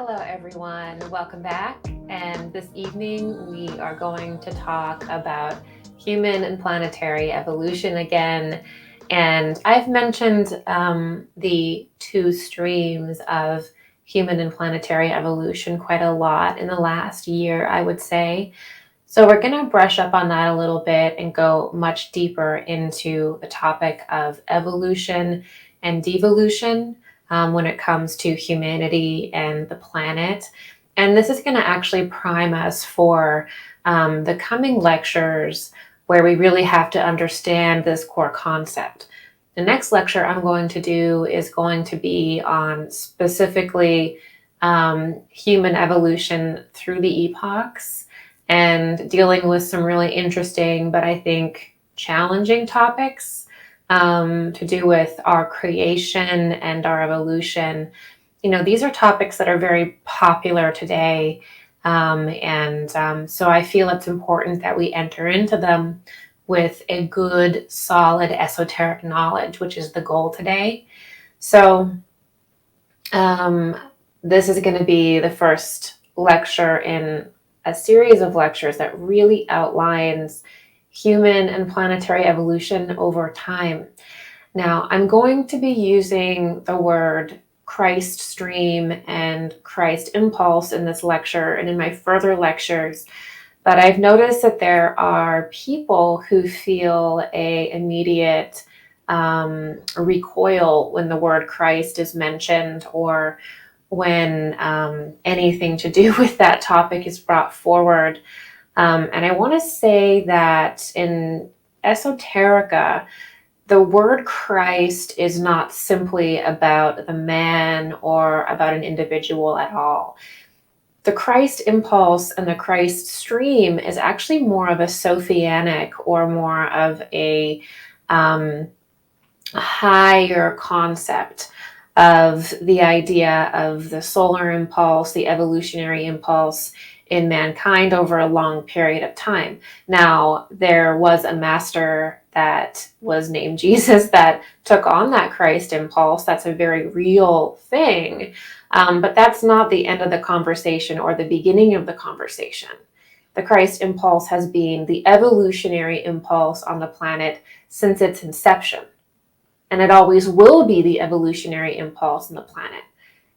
Hello, everyone. Welcome back. And this evening, we are going to talk about human and planetary evolution again. And I've mentioned the two streams of human and planetary evolution quite a lot in the last year, I would say. So we're going to brush up on that a little bit and go much deeper into the topic of evolution and devolution when it comes to humanity and the planet. And this is going to actually prime us for the coming lectures where we really have to understand this core concept. The next lecture I'm going to do is going to be on specifically human evolution through the epochs and dealing with some really interesting, but I think challenging topics to do with our creation and our evolution. You know, these are topics that are very popular today. So I feel it's important that we enter into them with a good, solid, esoteric knowledge, which is the goal today. So this is going to be the first lecture in a series of lectures that really outlines human and planetary evolution over time. Now, I'm going to be using the word Christ stream and Christ impulse in this lecture and in my further lectures, but I've noticed that there are people who feel a immediate recoil when the word Christ is mentioned, or when anything to do with that topic is brought forward. And I want to say that in esoterica, the word Christ is not simply about the man or about an individual at all. The Christ impulse and the Christ stream is actually more of a Sophianic or more of a higher concept of the idea of the solar impulse, the evolutionary impulse in mankind over a long period of time. Now, there was a master that was named Jesus that took on that Christ impulse. That's a very real thing, but that's not the end of the conversation or the beginning of the conversation. The Christ impulse has been the evolutionary impulse on the planet since its inception. And it always will be the evolutionary impulse on the planet.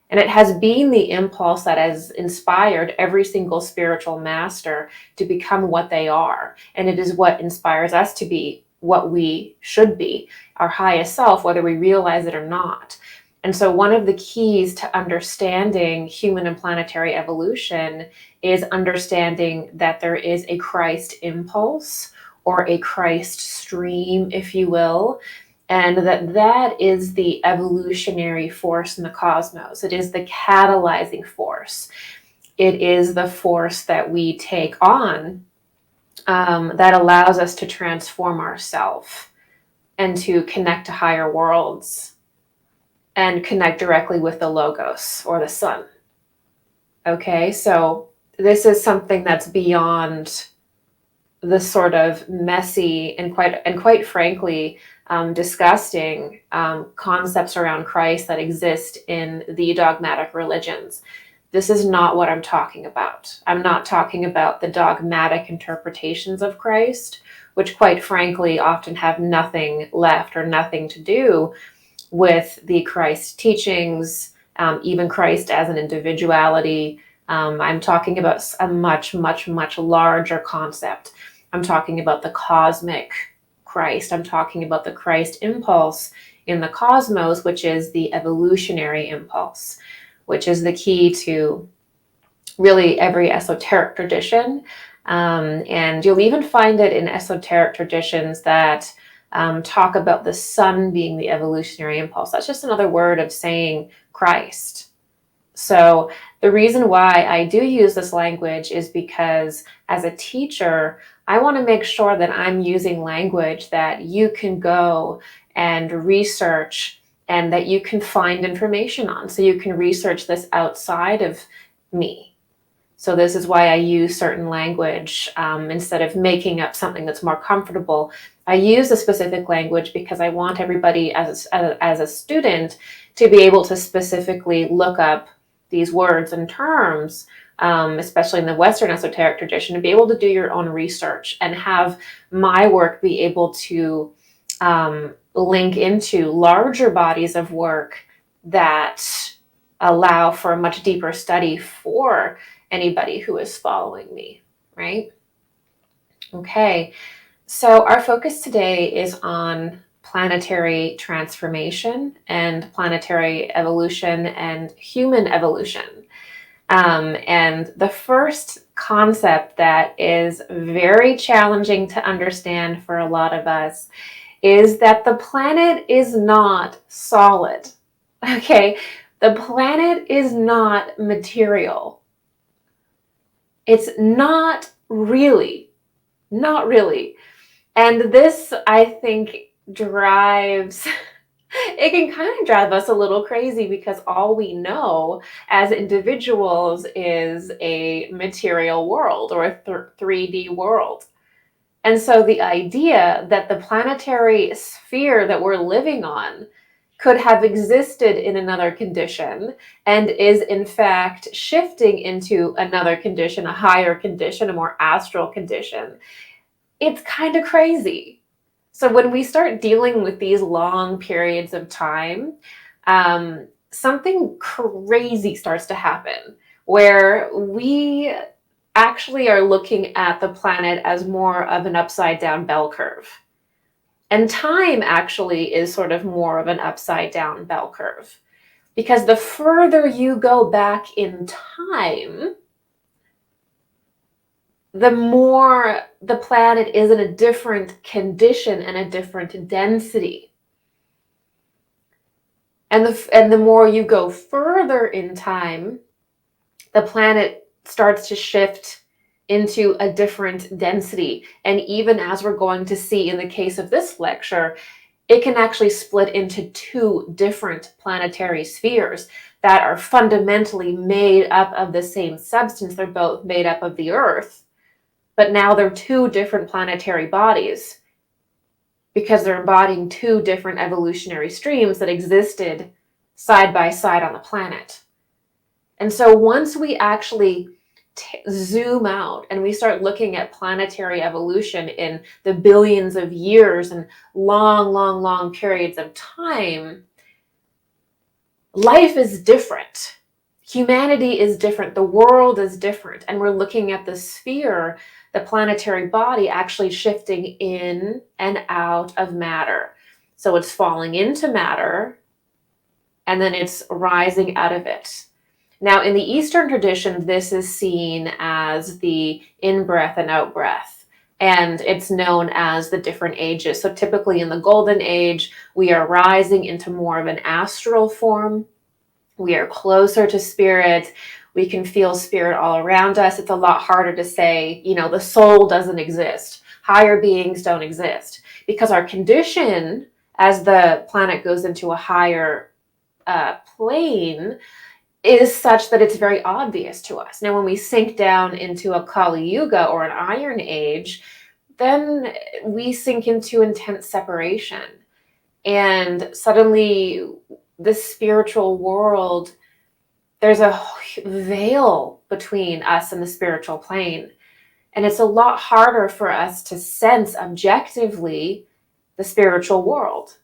And it has been the impulse that has inspired every single spiritual master to become what they are. And it is what inspires us to be what we should be, our highest self, whether we realize it or not. And so one of the keys to understanding human and planetary evolution is understanding that there is a Christ impulse or a Christ stream, if you will, and that is the evolutionary force in the cosmos. It is the catalyzing force. It is the force that we take on that allows us to transform ourselves and to connect to higher worlds and connect directly with the Logos or the Sun. Okay, so this is something that's beyond the sort of messy and quite frankly disgusting concepts around Christ that exist in the dogmatic religions. This is not what I'm talking about. I'm not talking about the dogmatic interpretations of Christ, which quite frankly often have nothing left or nothing to do with the Christ teachings, even Christ as an individuality. I'm talking about a much, much, much larger concept. I'm talking about the cosmic Christ. I'm talking about the Christ impulse in the cosmos, which is the evolutionary impulse, which is the key to really every esoteric tradition. And you'll even find it in esoteric traditions that talk about the sun being the evolutionary impulse. That's just another word of saying Christ. So the reason why I do use this language is because as a teacher, I want to make sure that I'm using language that you can go and research and that you can find information on. So you can research this outside of me. So this is why I use certain language instead of making up something that's more comfortable. I use a specific language because I want everybody as a student to be able to specifically look up these words and terms, especially in the Western esoteric tradition, to be able to do your own research and have my work be able to link into larger bodies of work that allow for a much deeper study for anybody who is following me, right? Okay, so our focus today is on planetary transformation and planetary evolution and human evolution. And the first concept that is very challenging to understand for a lot of us is that the planet is not solid. Okay, the planet is not material. It's not really. And this, I think, drives, it can kind of drive us a little crazy because all we know as individuals is a material world or a 3D world. And so the idea that the planetary sphere that we're living on could have existed in another condition and is in fact shifting into another condition, a higher condition, a more astral condition, it's kind of crazy. So when we start dealing with these long periods of time, something crazy starts to happen where we actually are looking at the planet as more of an upside down bell curve. And time actually is sort of more of an upside down bell curve. Because the further you go back in time, the more the planet is in a different condition and a different density. And the more you go further in time, the planet starts to shift into a different density. And even as we're going to see in the case of this lecture, it can actually split into two different planetary spheres that are fundamentally made up of the same substance. They're both made up of the Earth, but now they're two different planetary bodies because they're embodying two different evolutionary streams that existed side by side on the planet. And so once we actually zoom out and we start looking at planetary evolution in the billions of years and long periods of time, life is different. Humanity is different. The world is different. And we're looking at the sphere, the planetary body, actually shifting in and out of matter. So it's falling into matter and then it's rising out of it. Now, in the Eastern tradition, this is seen as the in-breath and out-breath, and it's known as the different ages. So typically in the Golden Age, we are rising into more of an astral form. We are closer to spirit. We can feel spirit all around us. It's a lot harder to say, the soul doesn't exist. Higher beings don't exist. Because our condition, as the planet goes into a higher plane, is such that it's very obvious to us. Now, when we sink down into a Kali Yuga or an Iron Age, then we sink into intense separation. And suddenly, the spiritual world, there's a veil between us and the spiritual plane. And it's a lot harder for us to sense objectively the spiritual world.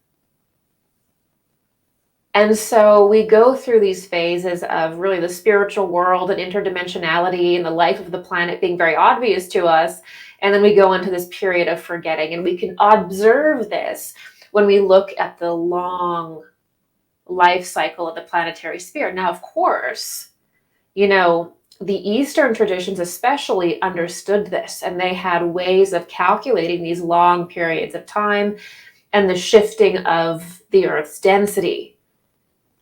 And so we go through these phases of really the spiritual world and interdimensionality and the life of the planet being very obvious to us. And then we go into this period of forgetting. And we can observe this when we look at the long life cycle of the planetary sphere. Now, of course, the Eastern traditions especially understood this, and they had ways of calculating these long periods of time and the shifting of the Earth's density.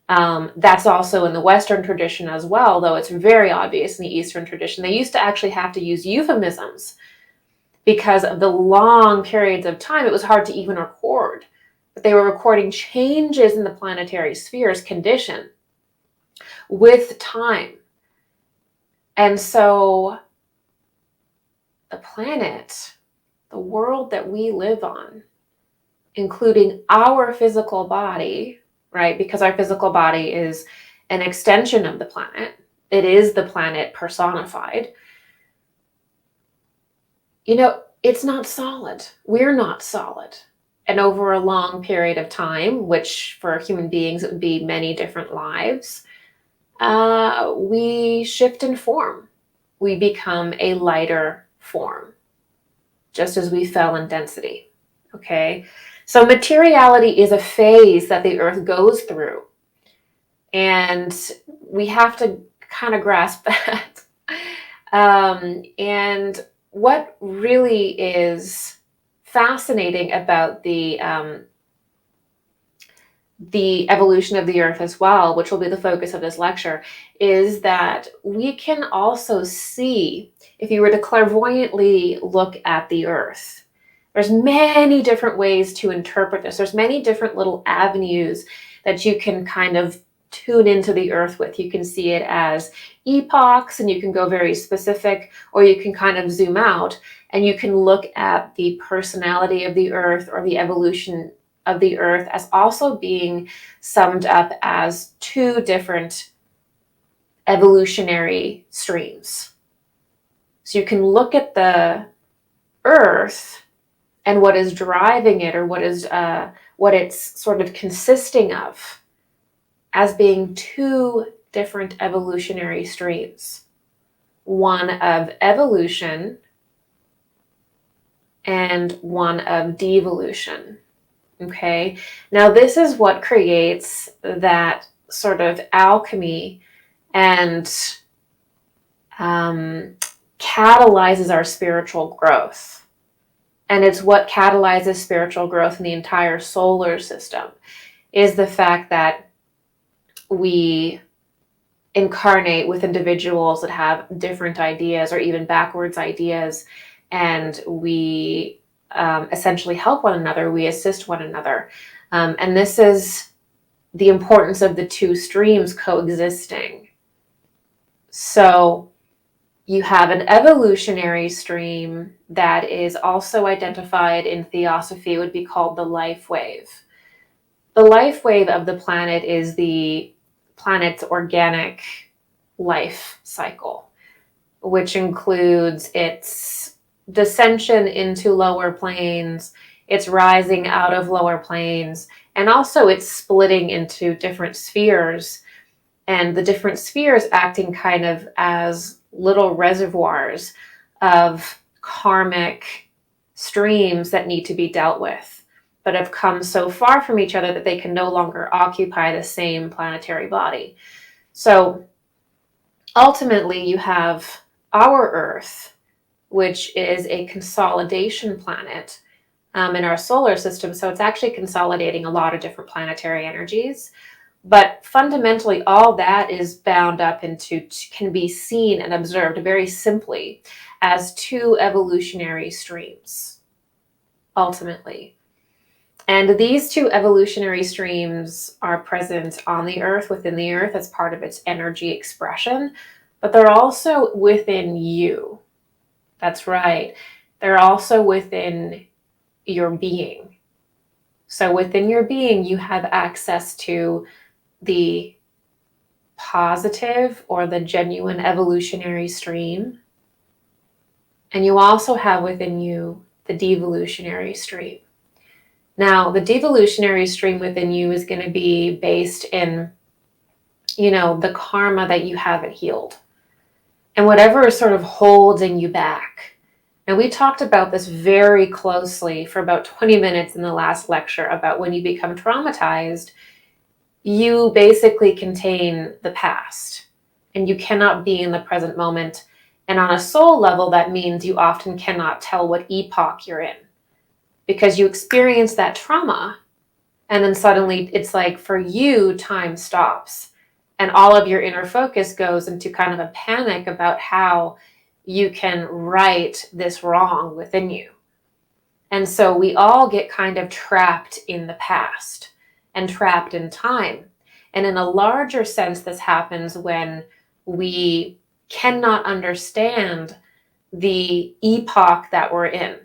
That's also in the Western tradition as well, though it's very obvious in the Eastern tradition. They used to actually have to use euphemisms because of the long periods of time. It was hard to even record. But they were recording changes in the planetary sphere's condition with time. And so the planet, the world that we live on, including our physical body, right? Because our physical body is an extension of the planet. It is the planet personified. It's not solid. We're not solid. And over a long period of time, which for human beings it would be many different lives, we shift in form. We become a lighter form, just as we fell in density. Okay? So materiality is a phase that the Earth goes through. And we have to kind of grasp that. And what really is fascinating about the evolution of the Earth as well, which will be the focus of this lecture, is that we can also see, if you were to clairvoyantly look at the Earth, there's many different ways to interpret this. There's many different little avenues that you can kind of tune into the Earth with. You can see it as epochs, and you can go very specific, or you can kind of zoom out and you can look at the personality of the Earth or the evolution of the Earth as also being summed up as two different evolutionary streams. So you can look at the Earth and what is driving it, or what it's sort of consisting of, as being two different evolutionary streams. One of evolution and one of devolution. Okay, now this is what creates that sort of alchemy and catalyzes our spiritual growth. And it's what catalyzes spiritual growth in the entire solar system, is the fact that we incarnate with individuals that have different ideas or even backwards ideas, and we essentially help one another, we assist one another. And this is the importance of the two streams coexisting. So you have an evolutionary stream that is also identified in theosophy, would be called the life wave. The life wave of the planet is the planet's organic life cycle, which includes its descension into lower planes, its rising out of lower planes, and also its splitting into different spheres, and the different spheres acting kind of as little reservoirs of karmic streams that need to be dealt with, but have come so far from each other that they can no longer occupy the same planetary body. So ultimately you have our Earth, which is a consolidation planet in our solar system. So it's actually consolidating a lot of different planetary energies. But fundamentally, all that is bound up into, can be seen and observed very simply as two evolutionary streams, ultimately. And these two evolutionary streams are present on the Earth, within the Earth, as part of its energy expression, but they're also within you. That's right. They're also within your being. So within your being, you have access to the positive or the genuine evolutionary stream. And you also have within you the devolutionary stream. Now, the devolutionary stream within you is going to be based in, the karma that you haven't healed and whatever is sort of holding you back. And we talked about this very closely for about 20 minutes in the last lecture about when you become traumatized, you basically contain the past and you cannot be in the present moment. And on a soul level, that means you often cannot tell what epoch you're in, because you experience that trauma and then suddenly it's like, for you, time stops and all of your inner focus goes into kind of a panic about how you can right this wrong within you. And so we all get kind of trapped in the past and trapped in time. And in a larger sense, this happens when we cannot understand the epoch that we're in.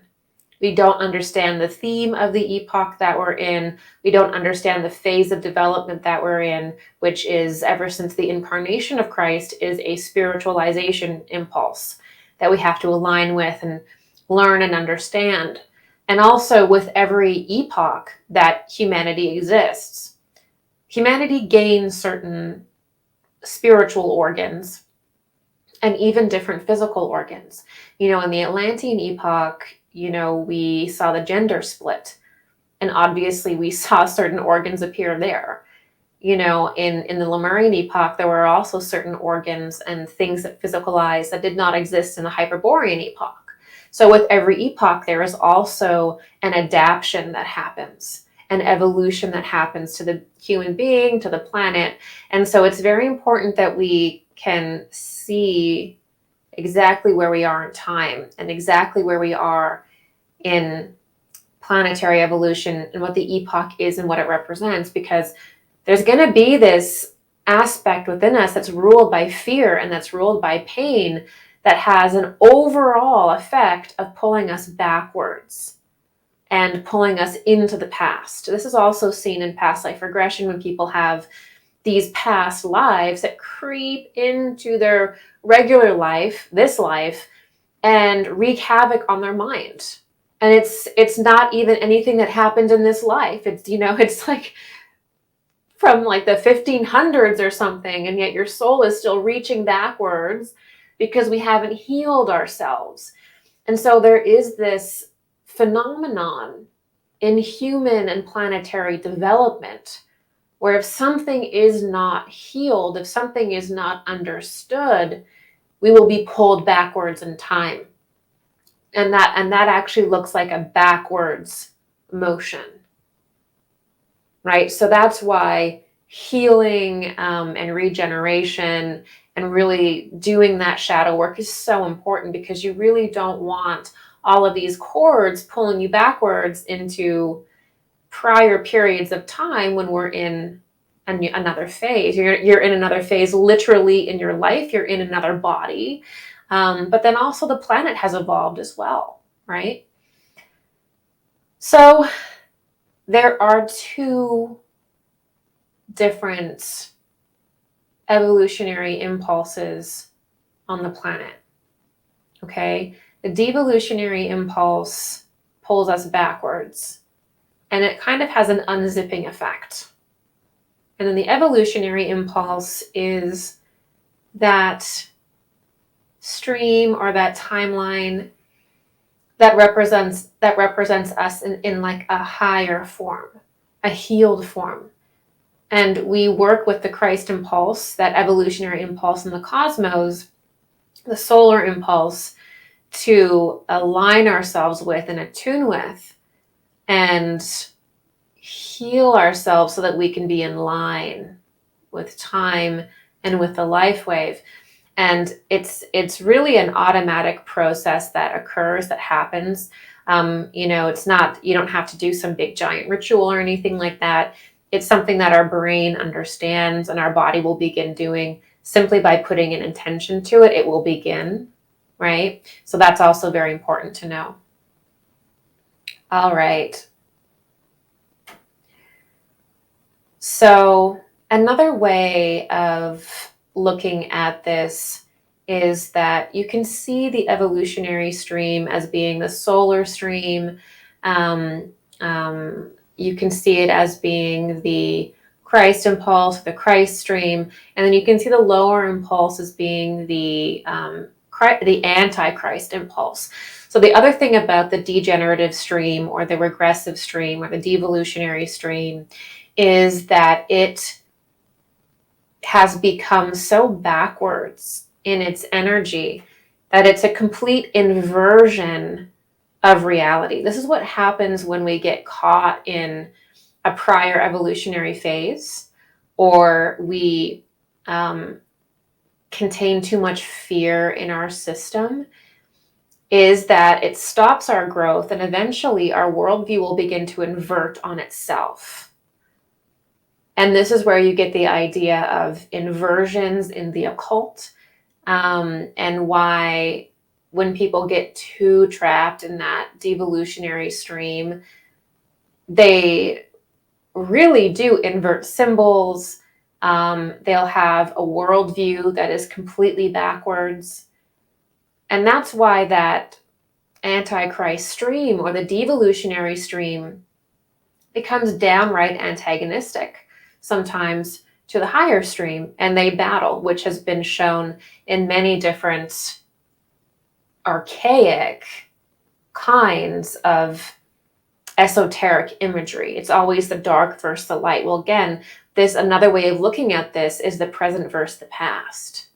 We don't understand the theme of the epoch that we're in. We don't understand the phase of development that we're in, which is, ever since the incarnation of Christ, is a spiritualization impulse that we have to align with and learn and understand. And also, with every epoch that humanity exists, humanity gains certain spiritual organs and even different physical organs. In the Atlantean epoch, we saw the gender split, and obviously we saw certain organs appear there. In the Lemurian epoch, there were also certain organs and things that physicalized that did not exist in the Hyperborean epoch. So with every epoch, there is also an adaptation that happens, an evolution that happens to the human being, to the planet. And so it's very important that we can see exactly where we are in time and exactly where we are in planetary evolution and what the epoch is and what it represents, because there's going to be this aspect within us that's ruled by fear and that's ruled by pain, that has an overall effect of pulling us backwards and pulling us into the past. This is also seen in past life regression, when people have these past lives that creep into their regular life, this life, and wreak havoc on their mind. And it's not even anything that happened in this life. It's like from like the 1500s or something, and yet your soul is still reaching backwards because we haven't healed ourselves. And so there is this phenomenon in human and planetary development where if something is not healed, if something is not understood, we will be pulled backwards in time. And that actually looks like a backwards motion, right? So that's why healing and regeneration and really doing that shadow work is so important, because you really don't want all of these cords pulling you backwards into prior periods of time when we're in another phase. You're in another phase, literally in your life. You're in another body. But then also the planet has evolved as well, right? So there are two different evolutionary impulses on the planet, okay? The devolutionary impulse pulls us backwards, and it kind of has an unzipping effect. And then the evolutionary impulse is that stream or that timeline that represents us in like a higher form, a healed form. And we work with the Christ impulse, that evolutionary impulse in the cosmos, the solar impulse, to align ourselves with and attune with and heal ourselves so that we can be in line with time and with the life wave. And it's really an automatic process that occurs, that happens. It's not, you don't have to do some big giant ritual or anything like that. It's something that our brain understands and our body will begin doing simply by putting an intention to it. It will begin, right? So that's also very important to know. All right. So another way of looking at this is that you can see the evolutionary stream as being the solar stream. You can see it as being the Christ impulse, the Christ stream, and then you can see the lower impulse as being the Antichrist impulse. So the other thing about the degenerative stream or the regressive stream or the devolutionary stream is that it has become so backwards in its energy that it's a complete inversion of reality. This is what happens when we get caught in a prior evolutionary phase, or we contain too much fear in our system, is that it stops our growth, and eventually our worldview will begin to invert on itself. And this is where you get the idea of inversions in the occult, and why when people get too trapped in that devolutionary stream, they really do invert symbols. They'll have a worldview that is completely backwards. And that's why that Antichrist stream or the devolutionary stream becomes downright antagonistic sometimes to the higher stream, and they battle, which has been shown in many different archaic kinds of esoteric imagery. It's always the dark versus the light. Well, again, this another way of looking at this is the present versus the past.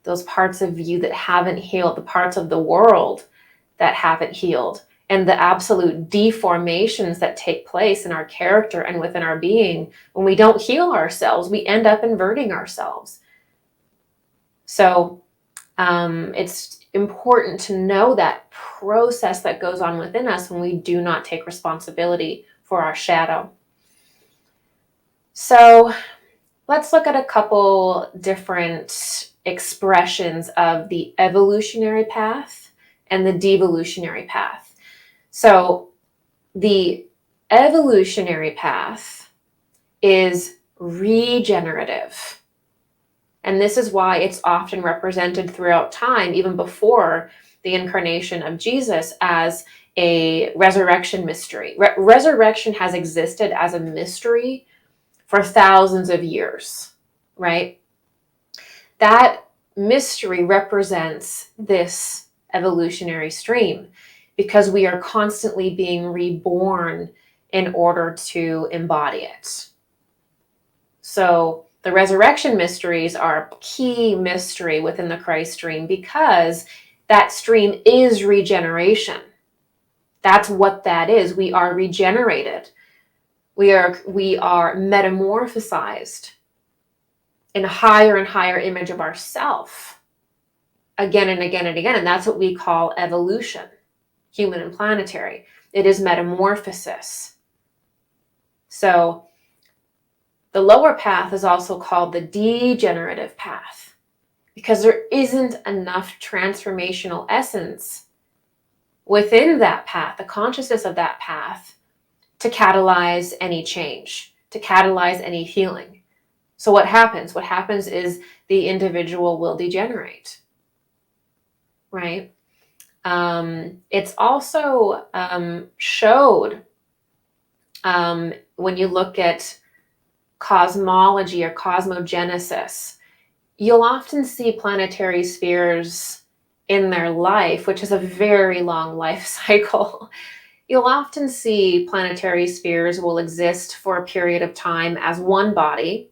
Those parts of you that haven't healed, the parts of the world that haven't healed, and the absolute deformations that take place in our character and within our being. When we don't heal ourselves, we end up inverting ourselves. So it's important to know that process that goes on within us when we do not take responsibility for our shadow. So let's look at a couple different expressions of the evolutionary path and the devolutionary path. So the evolutionary path is regenerative. And this is why it's often represented throughout time, even before the incarnation of Jesus, as a resurrection mystery. Resurrection has existed as a mystery for thousands of years, right? That mystery represents this evolutionary stream because we are constantly being reborn in order to embody it. So the resurrection mysteries are a key mystery within the Christ stream because that stream is regeneration. That's what that is. We are regenerated. We are metamorphosized in a higher and higher image of ourself again and again and again. And that's what we call evolution, human and planetary. It is metamorphosis. So the lower path is also called the degenerative path because there isn't enough transformational essence within that path, the consciousness of that path, to catalyze any change, to catalyze any healing. So what happens? What happens is the individual will degenerate, right? It's also showed when you look at cosmology or cosmogenesis, you'll often see planetary spheres in their life, which is a very long life cycle. You'll often see planetary spheres will exist for a period of time as one body,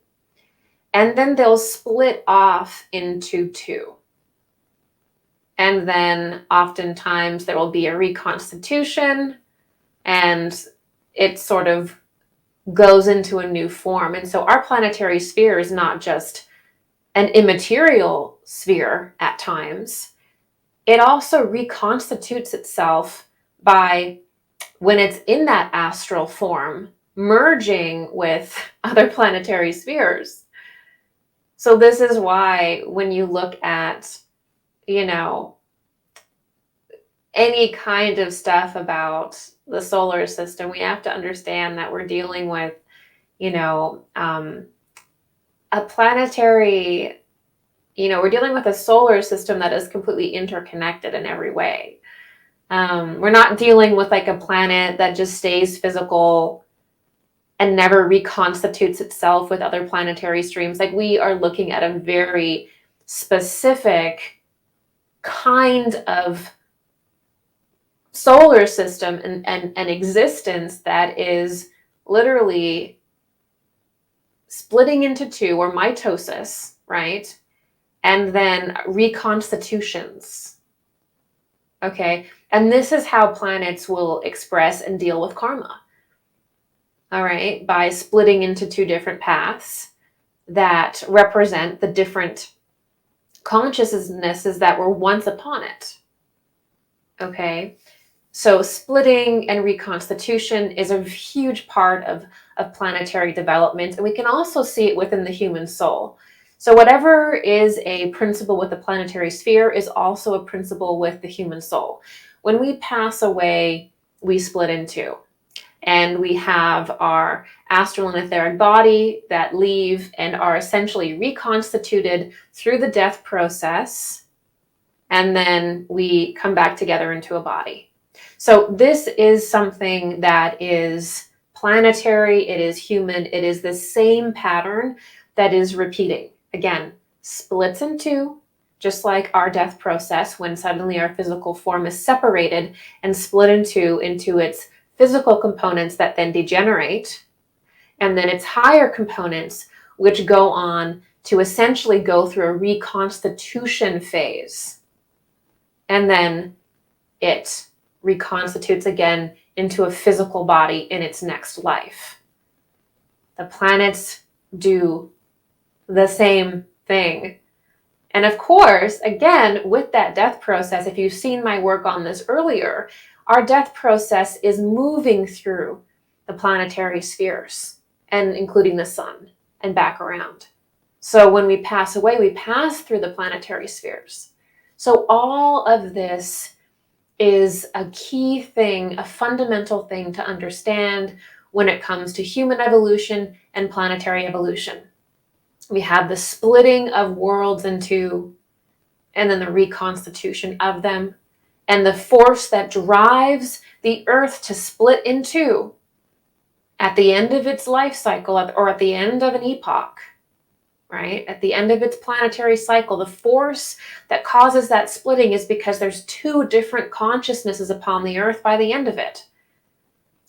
and then they'll split off into two. And then oftentimes there will be a reconstitution, and it sort of goes into a new form. And so our planetary sphere is not just an immaterial sphere at times. It also reconstitutes itself by, when it's in that astral form, merging with other planetary spheres. So this is why when you look at, any kind of stuff about the solar system, we have to understand that we're dealing with, a planetary, we're dealing with a solar system that is completely interconnected in every way. We're not dealing with like a planet that just stays physical and never reconstitutes itself with other planetary streams. Like, we are looking at a very specific kind of solar system and existence that is literally splitting into two, or mitosis, right? And then reconstitutions. Okay. And this is how planets will express and deal with karma. All right. By splitting into two different paths that represent the different consciousnesses that were once upon it. Okay. So splitting and reconstitution is a huge part of planetary development. And we can also see it within the human soul. So whatever is a principle with the planetary sphere is also a principle with the human soul. When we pass away, we split in two. And we have our astral and etheric body that leave and are essentially reconstituted through the death process. And then we come back together into a body. So this is something that is planetary, it is human, it is the same pattern that is repeating. Again, splits in two, just like our death process, when suddenly our physical form is separated and split into its physical components that then degenerate, and then its higher components, which go on to essentially go through a reconstitution phase. And then it reconstitutes again into a physical body in its next life. The planets do the same thing. And of course, again, with that death process, if you've seen my work on this earlier, our death process is moving through the planetary spheres, and including the sun, and back around. So when we pass away, we pass through the planetary spheres. So all of this is a key thing, a fundamental thing to understand when it comes to human evolution and planetary evolution. We have the splitting of worlds in two, and then the reconstitution of them, and the force that drives the earth to split in two at the end of its life cycle, or at the end of an epoch, right? At the end of its planetary cycle, the force that causes that splitting is because there's two different consciousnesses upon the earth by the end of it.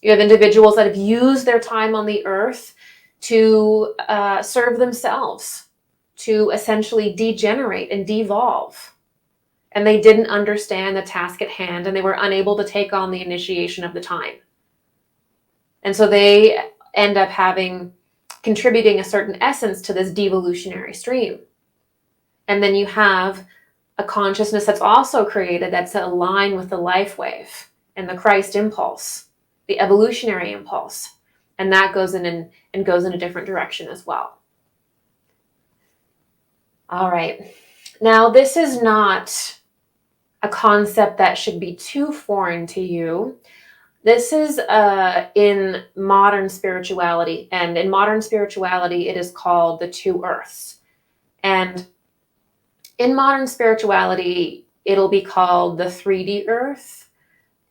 You have individuals that have used their time on the earth to serve themselves, to essentially degenerate and devolve. And they didn't understand the task at hand, and they were unable to take on the initiation of the time. And so they end up contributing a certain essence to this devolutionary stream. And then you have a consciousness that's also created that's aligned with the life wave and the Christ impulse, the evolutionary impulse. And that goes in a different direction as well. All right. Now, this is not a concept that should be too foreign to you. This is in modern spirituality. And in modern spirituality, it is called the two earths. And in modern spirituality, it'll be called the 3D earth,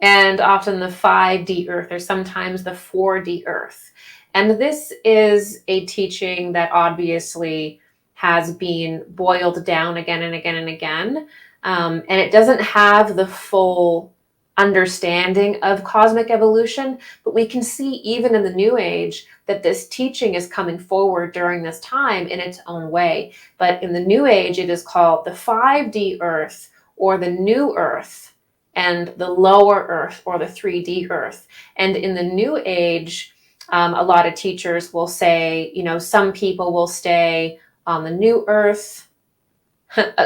and often the 5D earth, or sometimes the 4D earth. And this is a teaching that obviously has been boiled down again and again and again. And it doesn't have the full understanding of cosmic evolution, but we can see even in the New Age that this teaching is coming forward during this time in its own way. But in the New Age, it is called the 5D Earth, or the New Earth, and the Lower Earth, or the 3D Earth. And in the New Age, a lot of teachers will say, some people will stay on the New Earth,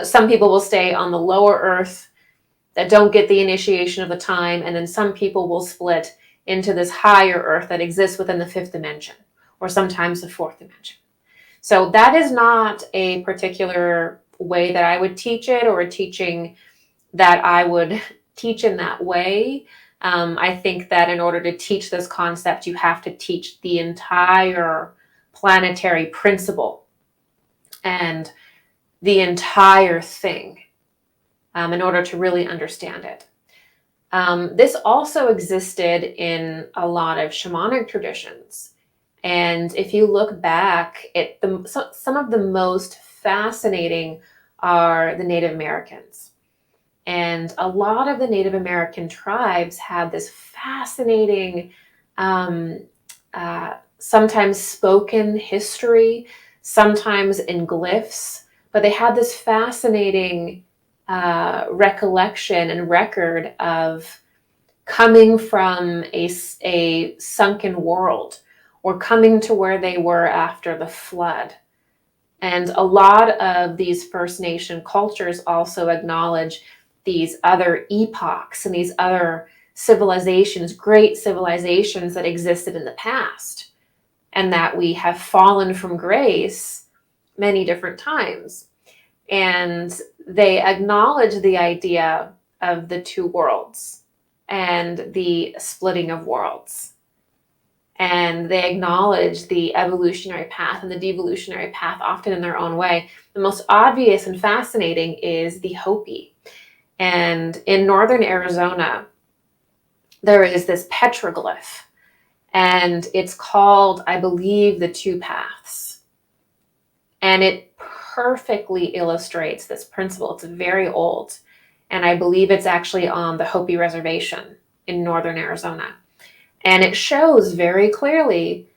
some people will stay on the Lower Earth, that don't get the initiation of the time, and then some people will split into this higher earth that exists within the fifth dimension, or sometimes the fourth dimension. So that is not a particular way that I would teach it, or a teaching that I would teach in that way. I think that in order to teach this concept, you have to teach the entire planetary principle and the entire thing, in order to really understand it. This also existed in a lot of shamanic traditions. And if you look back, some of the most fascinating are the Native Americans. And a lot of the Native American tribes had this fascinating, sometimes spoken history, sometimes in glyphs, but they had this fascinating recollection and record of coming from a sunken world, or coming to where they were after the flood. And a lot of these First Nation cultures also acknowledge these other epochs and these other civilizations, great civilizations that existed in the past, and that we have fallen from grace many different times. And they acknowledge the idea of the two worlds and the splitting of worlds. And they acknowledge the evolutionary path and the devolutionary path, often in their own way. The most obvious and fascinating is the Hopi. And in northern Arizona, there is this petroglyph, and it's called, I believe, the Two Paths. And it perfectly illustrates this principle. It's very old, and I believe it's actually on the Hopi Reservation in northern Arizona. And it shows very clearly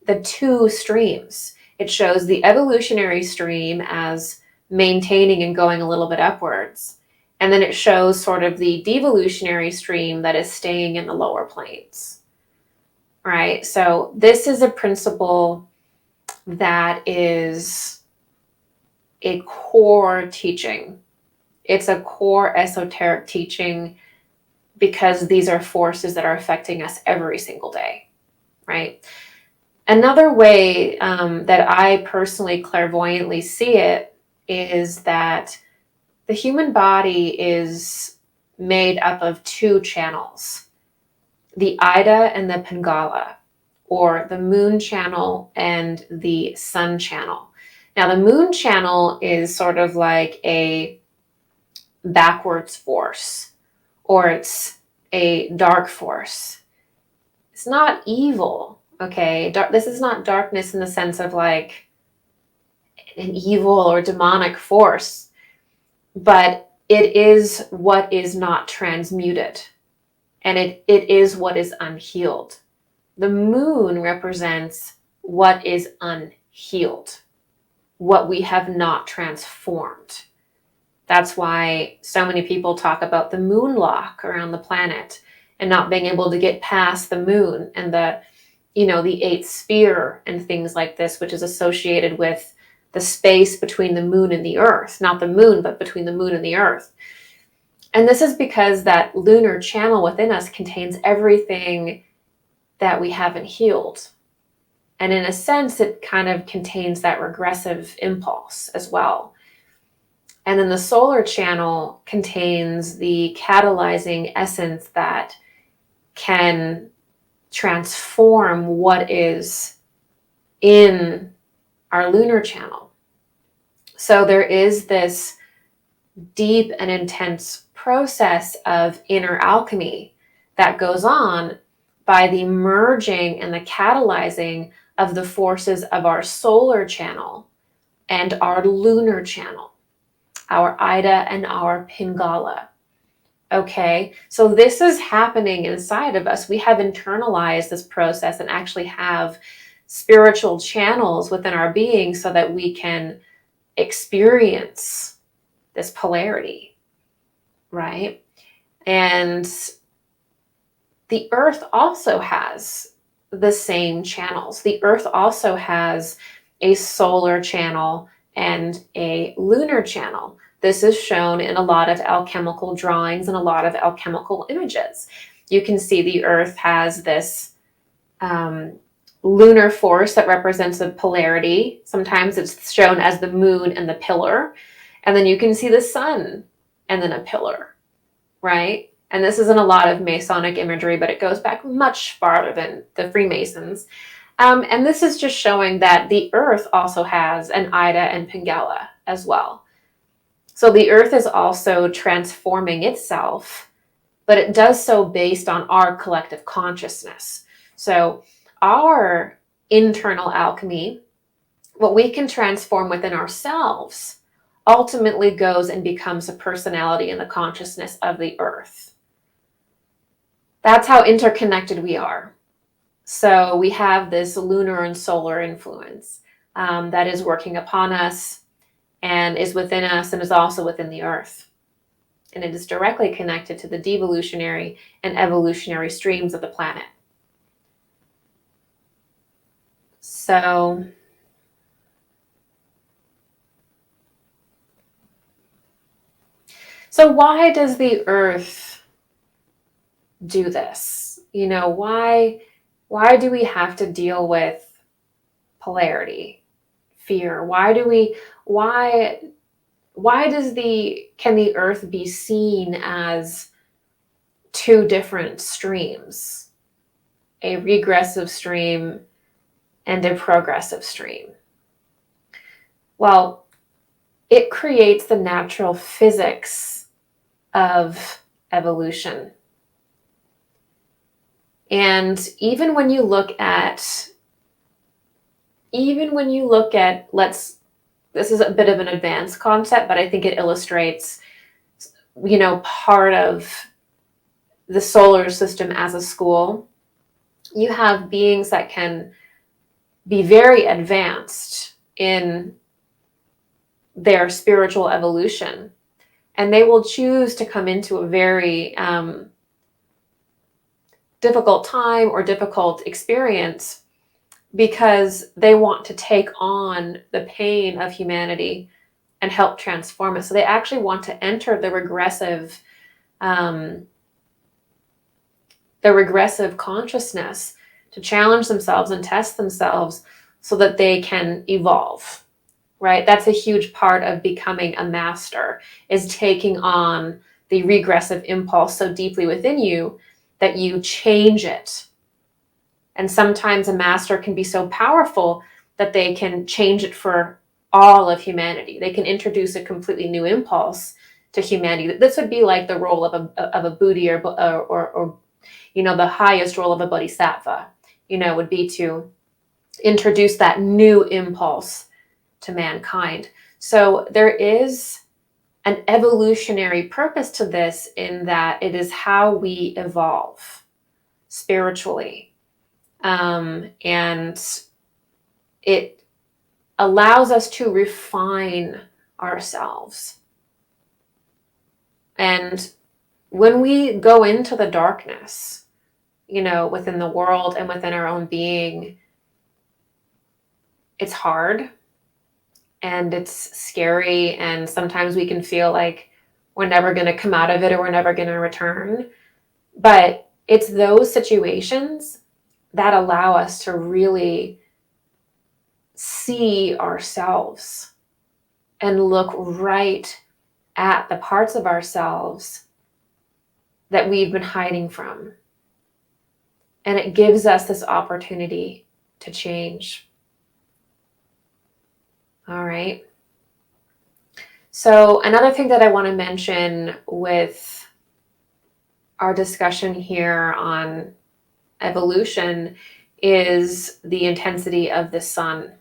the two streams. It shows the evolutionary stream as maintaining and going a little bit upwards. And then it shows sort of the devolutionary stream that is staying in the lower planes. Right? So this is a principle that is a core teaching. It's a core esoteric teaching because these are forces that are affecting us every single day, right? Another way that I personally clairvoyantly see it is that the human body is made up of two channels, the Ida and the Pingala, or the moon channel and the sun channel. Now, the moon channel is sort of like a backwards force, or it's a dark force. It's not evil, okay? This is not darkness in the sense of like an evil or demonic force, but it is what is not transmuted, and it is what is unhealed. The moon represents what is unhealed, what we have not transformed. That's why so many people talk about the moon lock around the planet and not being able to get past the moon and the eighth sphere and things like this, which is associated with the space between the moon and the earth, not the moon, but between the moon and the earth. And this is because that lunar channel within us contains everything that we haven't healed. And in a sense, it kind of contains that regressive impulse as well. And then the solar channel contains the catalyzing essence that can transform what is in our lunar channel. So there is this deep and intense process of inner alchemy that goes on by the merging and the catalyzing of the forces of our solar channel and our lunar channel, our Ida and our Pingala. Okay, so this is happening inside of us. We have internalized this process and actually have spiritual channels within our being so that we can experience this polarity, right? And the earth also has the same channels. The earth also has a solar channel and a lunar channel. This is shown in a lot of alchemical drawings and a lot of alchemical images. You can see the earth has this lunar force that represents the polarity. Sometimes it's shown as the moon and the pillar. And then you can see the sun and then a pillar, right? And this isn't a lot of Masonic imagery, but it goes back much farther than the Freemasons. And this is just showing that the earth also has an Ida and Pingala as well. So the earth is also transforming itself, but it does so based on our collective consciousness. So our internal alchemy, what we can transform within ourselves, ultimately goes and becomes a personality in the consciousness of the earth. That's how interconnected we are. So we have this lunar and solar influence that is working upon us and is within us and is also within the earth. And it is directly connected to the devolutionary and evolutionary streams of the planet. So why does the earth do this? Why do we have to deal with polarity, fear? Why can the earth be seen as two different streams, a regressive stream and a progressive stream? Well, it creates the natural physics of evolution. And even when you look at, this is a bit of an advanced concept, but I think it illustrates, part of the solar system as a school. You have beings that can be very advanced in their spiritual evolution, and they will choose to come into a very difficult time or difficult experience because they want to take on the pain of humanity and help transform it. So they actually want to enter the regressive consciousness to challenge themselves and test themselves so that they can evolve, right? That's a huge part of becoming a master, is taking on the regressive impulse so deeply within you that you change it. And sometimes a master can be so powerful that they can change it for all of humanity. They can introduce a completely new impulse to humanity. This would be like the role of a Buddhi or the highest role of a bodhisattva, would be to introduce that new impulse to mankind. So there is an evolutionary purpose to this, in that it is how we evolve spiritually. And it allows us to refine ourselves. And when we go into the darkness, within the world and within our own being, it's hard and it's scary. And sometimes we can feel like we're never going to come out of it, or we're never going to return. But it's those situations that allow us to really see ourselves and look right at the parts of ourselves that we've been hiding from. And it gives us this opportunity to change. All right. So another thing that I want to mention with our discussion here on evolution is the intensity of the sun.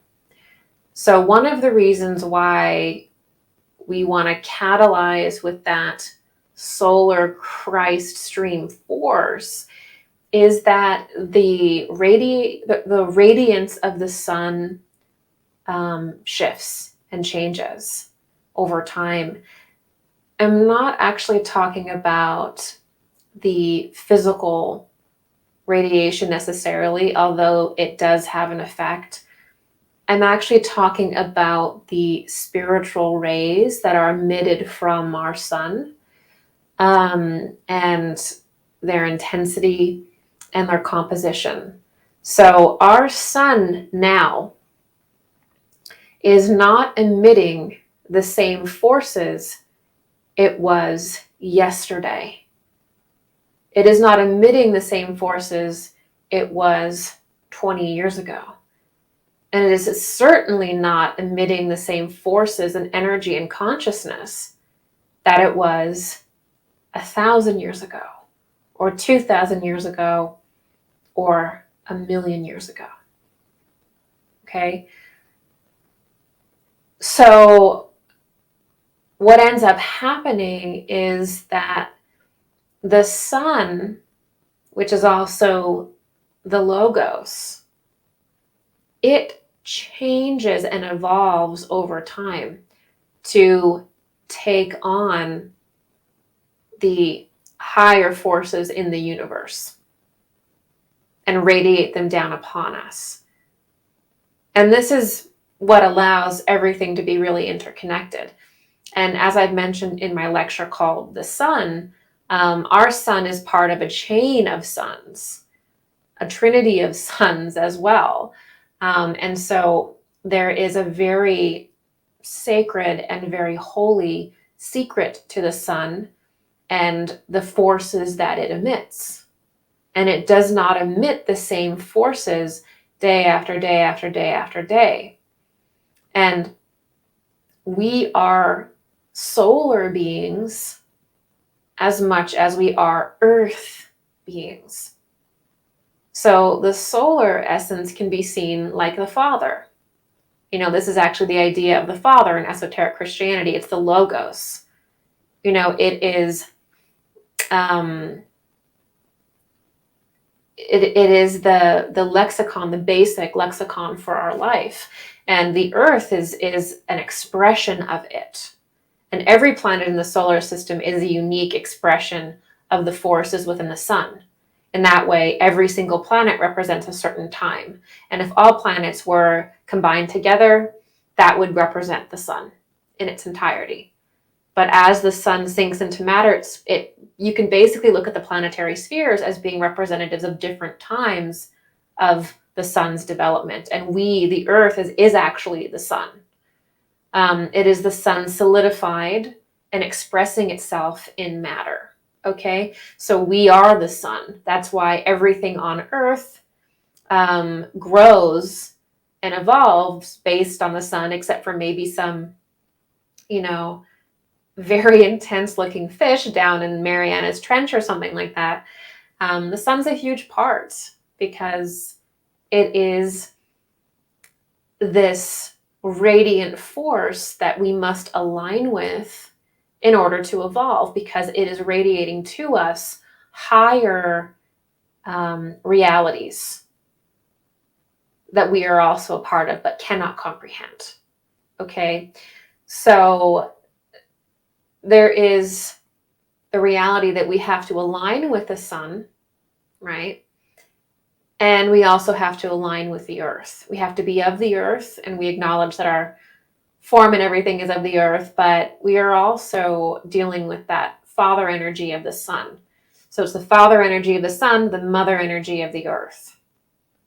So one of the reasons why we want to catalyze with that solar Christ stream force is that the radiance of the sun shifts and changes over time. I'm not actually talking about the physical radiation necessarily, although it does have an effect. I'm actually talking about the spiritual rays that are emitted from our sun, and their intensity and their composition. So our sun now is not emitting the same forces it was yesterday. It is not emitting the same forces it was 20 years ago. And it is certainly not emitting the same forces and energy and consciousness that it was 1,000 years ago, or 2,000 years ago, or 1,000,000 years ago. Okay? So what ends up happening is that the sun, which is also the logos, it changes and evolves over time to take on the higher forces in the universe and radiate them down upon us. And this is what allows everything to be really interconnected. And as I've mentioned in my lecture called The Sun, our sun is part of a chain of suns, a trinity of suns as well. And so there is a very sacred and very holy secret to the sun and the forces that it emits. And it does not emit the same forces day after day after day after day. And we are solar beings as much as we are earth beings. So the solar essence can be seen like the Father. This is actually the idea of the Father in esoteric Christianity. It's the Logos. It is it is the lexicon, the basic lexicon for our life. And the earth is an expression of it. And every planet in the solar system is a unique expression of the forces within the sun. In that way, every single planet represents a certain time. And if all planets were combined together, that would represent the sun in its entirety. But as the sun sinks into matter, you can basically look at the planetary spheres as being representatives of different times of the sun's development. And the earth, is actually the sun. It is the sun solidified and expressing itself in matter. Okay, so we are the sun. That's why everything on earth grows and evolves based on the sun, except for maybe some, very intense looking fish down in Mariana's Trench or something like that. The sun's a huge part because it is this radiant force that we must align with in order to evolve, because it is radiating to us higher realities that we are also a part of but cannot comprehend. Okay, so there is the reality that we have to align with the sun, right? And we also have to align with the earth. We have to be of the earth, and we acknowledge that our form and everything is of the earth, but we are also dealing with that father energy of the sun. So it's the father energy of the sun, the mother energy of the earth,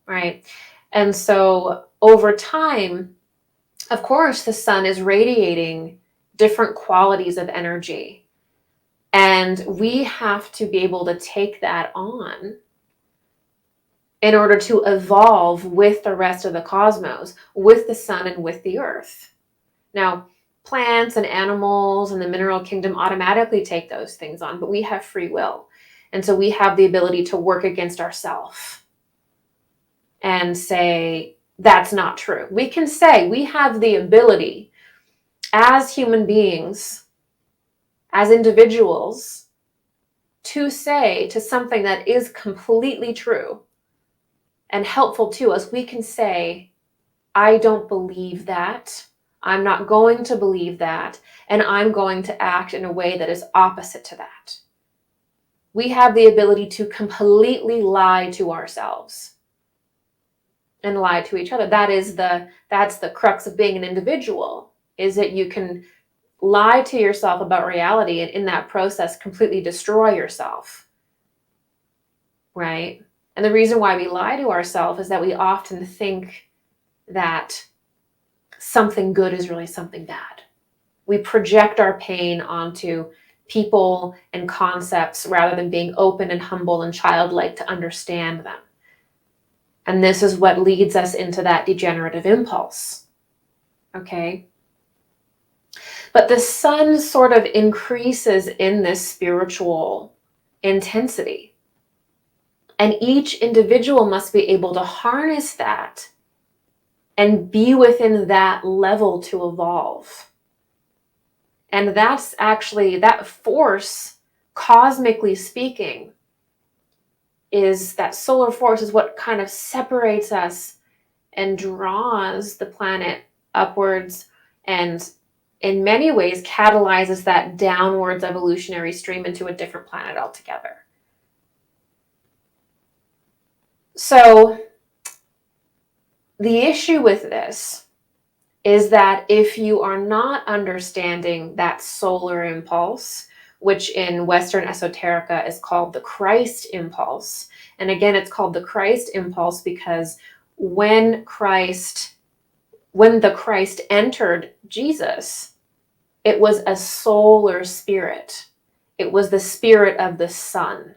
right? And so over time, of course, the sun is radiating different qualities of energy. And we have to be able to take that on in order to evolve with the rest of the cosmos, with the sun and with the earth. Now, plants and animals and the mineral kingdom automatically take those things on, but we have free will. And so we have the ability to work against ourselves and say, that's not true. We can say we have the ability as human beings, as individuals, to say to something that is completely true and helpful to us, we can say, I don't believe that. I'm not going to believe that, and I'm going to act in a way that is opposite to that. We have the ability to completely lie to ourselves and lie to each other. That's the crux of being an individual, is that you can lie to yourself about reality and in that process completely destroy yourself, right? And the reason why we lie to ourselves is that we often think that something good is really something bad. We project our pain onto people and concepts rather than being open and humble and childlike to understand them. And this is what leads us into that degenerative impulse. Okay? But the sun sort of increases in this spiritual intensity. And each individual must be able to harness that and be within that level to evolve. And that's actually, that force, cosmically speaking, is that solar force is what kind of separates us and draws the planet upwards, and in many ways catalyzes that downwards evolutionary stream into a different planet altogether. So the issue with this is that if you are not understanding that solar impulse, which in Western esoterica is called the Christ impulse, and again, it's called the Christ impulse because when Christ when the Christ entered Jesus, it was a solar spirit. It was the spirit of the sun.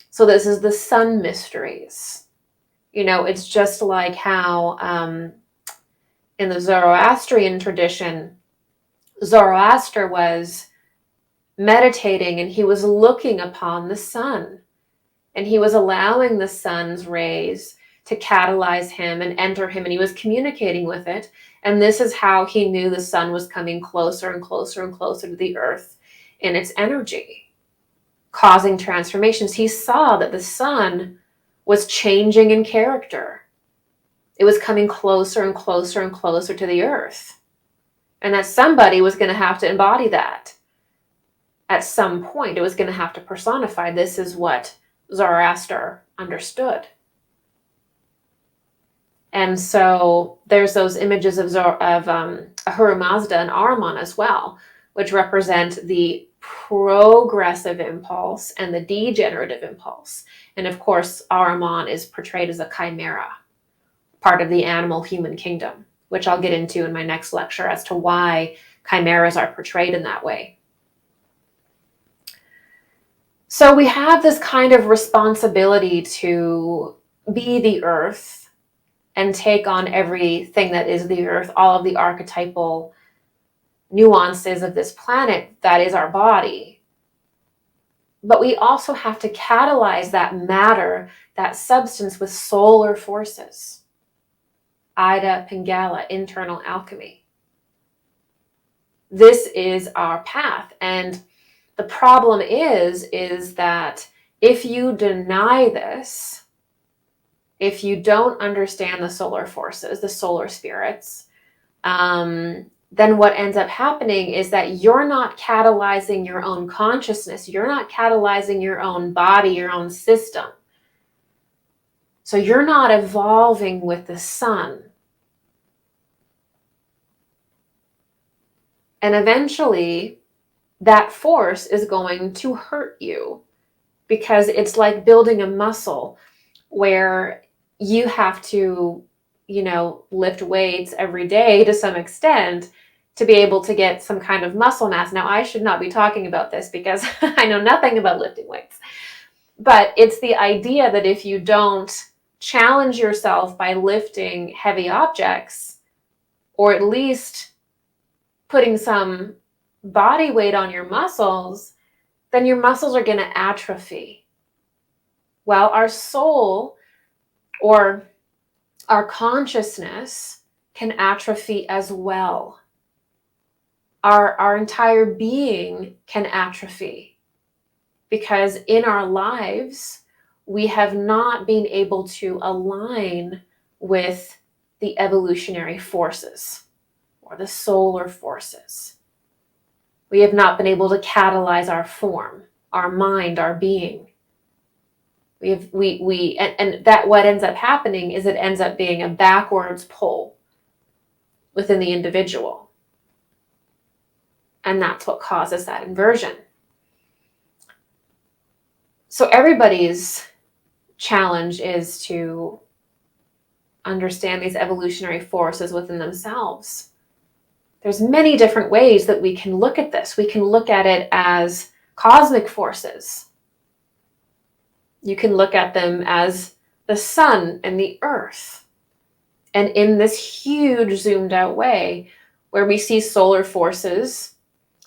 So this is the sun mysteries. It's just like how in the Zoroastrian tradition, Zoroaster was meditating and he was looking upon the sun, and he was allowing the sun's rays to catalyze him and enter him, and he was communicating with it. And this is how he knew the sun was coming closer and closer and closer to the earth in its energy, causing transformations. He saw that the sun was changing in character. It was coming closer and closer and closer to the earth. And that somebody was going to have to embody that. At some point, it was going to have to personify. This is what Zoroaster understood. And so there's those images of Ahura Mazda and Ahriman as well, which represent the progressive impulse and the degenerative impulse. And of course, Ahriman is portrayed as a chimera, part of the animal-human kingdom, which I'll get into in my next lecture as to why chimeras are portrayed in that way. So we have this kind of responsibility to be the earth and take on everything that is the earth, all of the archetypal nuances of this planet that is our body. But we also have to catalyze that matter, that substance, with solar forces. Ida, Pingala, internal alchemy. This is our path. And the problem is that if you deny this, if you don't understand the solar forces, the solar spirits, then what ends up happening is that you're not catalyzing your own consciousness. You're not catalyzing your own body, your own system. So you're not evolving with the sun. And eventually, that force is going to hurt you, because it's like building a muscle where you have to, lift weights every day to some extent to be able to get some kind of muscle mass. Now, I should not be talking about this because I know nothing about lifting weights. But it's the idea that if you don't challenge yourself by lifting heavy objects, or at least putting some body weight on your muscles, then your muscles are going to atrophy. Well, our soul, or our consciousness, can atrophy as well. Our entire being can atrophy, because in our lives, we have not been able to align with the evolutionary forces or the solar forces. We have not been able to catalyze our form, our mind, our being. And that what ends up happening is it ends up being a backwards pull within the individual. And that's what causes that inversion. So everybody's challenge is to understand these evolutionary forces within themselves. There's many different ways that we can look at this. We can look at it as cosmic forces. You can look at them as the sun and the earth. And in this huge zoomed out way, where we see solar forces,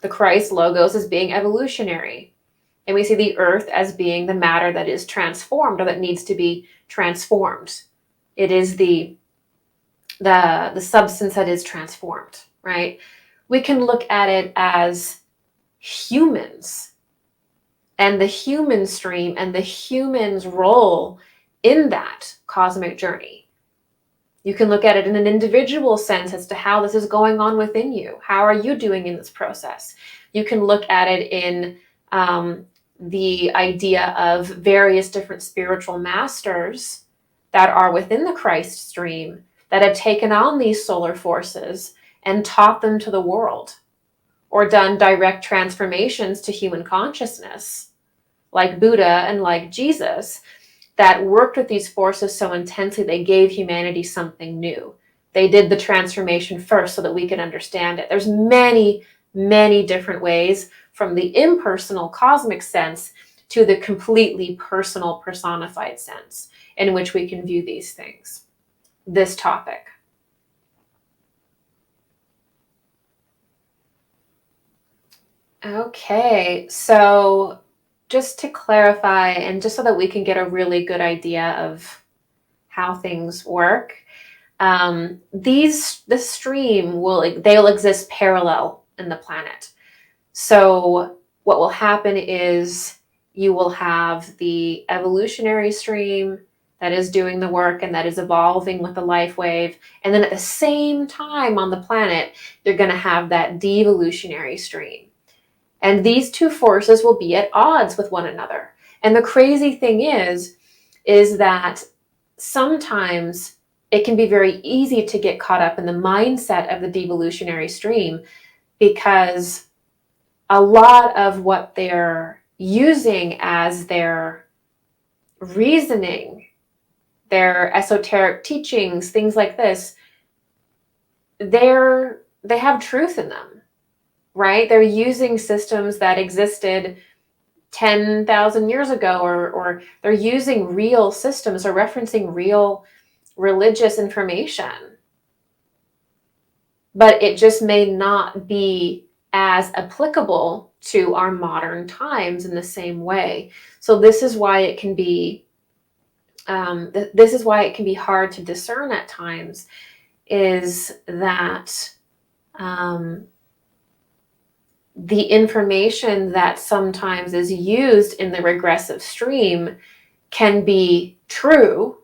the Christ logos, as being evolutionary. And we see the earth as being the matter that is transformed, or that needs to be transformed. It is the substance that is transformed, right? We can look at it as humans, and the human stream, and the human's role in that cosmic journey. You can look at it in an individual sense as to how this is going on within you. How are you doing in this process? You can look at it in the idea of various different spiritual masters that are within the Christ stream that have taken on these solar forces and taught them to the world, or done direct transformations to human consciousness, like Buddha and like Jesus, that worked with these forces so intensely they gave humanity something new. they did the transformation first so that we can understand it. There's many, many different ways, from the impersonal cosmic sense to the completely personal personified sense in which we can view these things, this topic. Okay, so just to clarify, and just so that we can get a really good idea of how things work, the stream they'll exist parallel in the planet. So what will happen is you will have the evolutionary stream that is doing the work and that is evolving with the life wave. And then at the same time on the planet, you're going to have that devolutionary stream. And these two forces will be at odds with one another. And the crazy thing is that sometimes it can be very easy to get caught up in the mindset of the devolutionary stream, because a lot of what they're using as their reasoning, their esoteric teachings, things like this, they have truth in them, right? They're using systems that existed 10,000 years ago, or they're using real systems or referencing real religious information. But it just may not be as applicable to our modern times in the same way. So this is why it can be hard to discern at times, is that the information that sometimes is used in the regressive stream can be true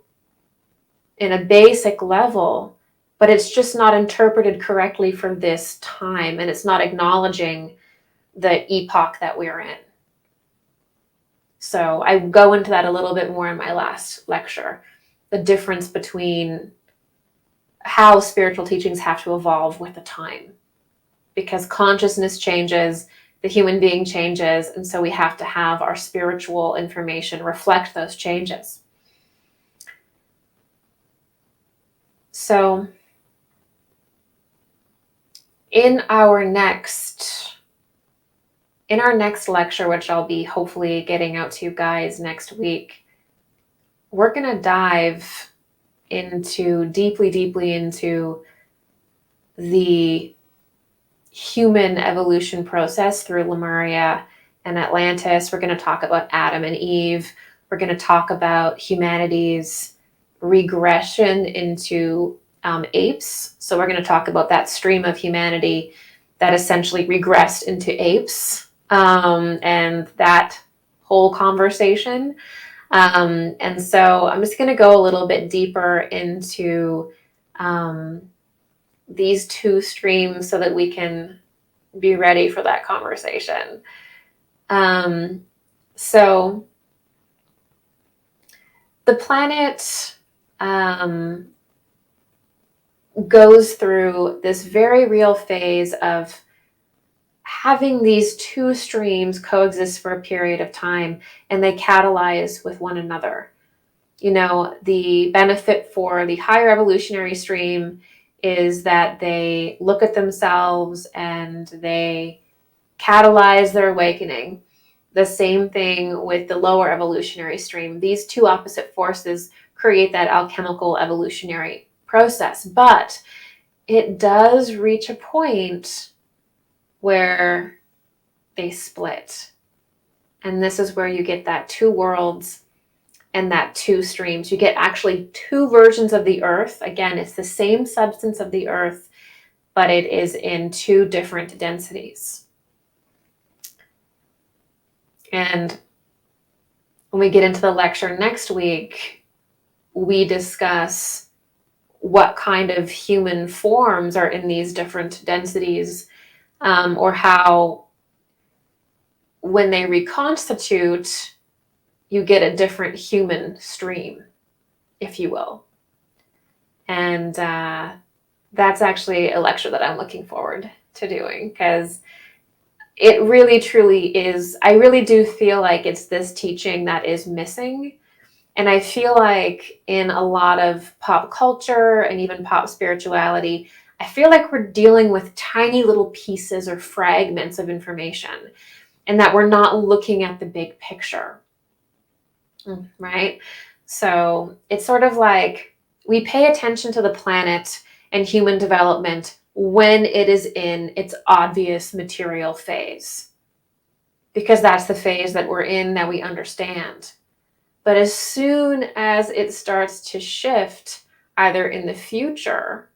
in a basic level, but it's just not interpreted correctly for this time, and it's not acknowledging the epoch that we're in. So I go into that a little bit more in my last lecture, the difference between how spiritual teachings have to evolve with the time, because consciousness changes, the human being changes, and so we have to have our spiritual information reflect those changes. So in our next lecture, which I'll be hopefully getting out to you guys next week, we're going to dive deeply into the human evolution process through Lemuria and Atlantis. We're going to talk about Adam and Eve. We're going to talk about humanity's regression into apes. So we're going to talk about that stream of humanity that essentially regressed into apes, and that whole conversation. And so I'm just going to go a little bit deeper into these two streams so that we can be ready for that conversation. So the planet goes through this very real phase of having these two streams coexist for a period of time, and they catalyze with one another. You know, the benefit for the higher evolutionary stream is that they look at themselves and they catalyze their awakening. The same thing with the lower evolutionary stream. These two opposite forces create that alchemical evolutionary process, but it does reach a point where they split. And this is where you get that two worlds and that two streams. You get actually two versions of the earth. Again, it's the same substance of the earth, but it is in two different densities. And when we get into the lecture next week, we discuss what kind of human forms are in these different densities, or how when they reconstitute, you get a different human stream, if you will. And that's actually a lecture that I'm looking forward to doing, because it really truly is, I really do feel like it's this teaching that is missing And I feel like in a lot of pop culture and even pop spirituality, I feel like we're dealing with tiny little pieces or fragments of information, and that we're not looking at the big picture, right? So it's sort of like we pay attention to the planet and human development when it is in its obvious material phase, because that's the phase that we're in, that we understand. But as soon as it starts to shift, either in the future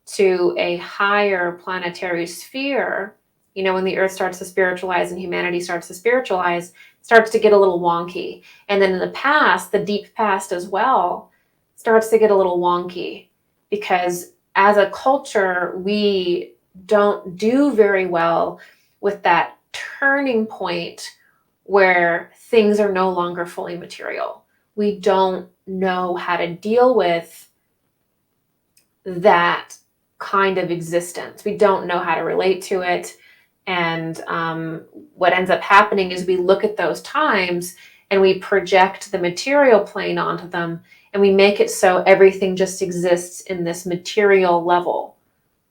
to a higher planetary sphere, when the earth starts to spiritualize and humanity starts to spiritualize, starts to get a little wonky. And then in the past, the deep past as well, starts to get a little wonky, because as a culture, we don't do very well with that turning point where things are no longer fully material. We don't know how to deal with that kind of existence. We don't know how to relate to it. And what ends up happening is we look at those times and we project the material plane onto them, and we make it so everything just exists in this material level,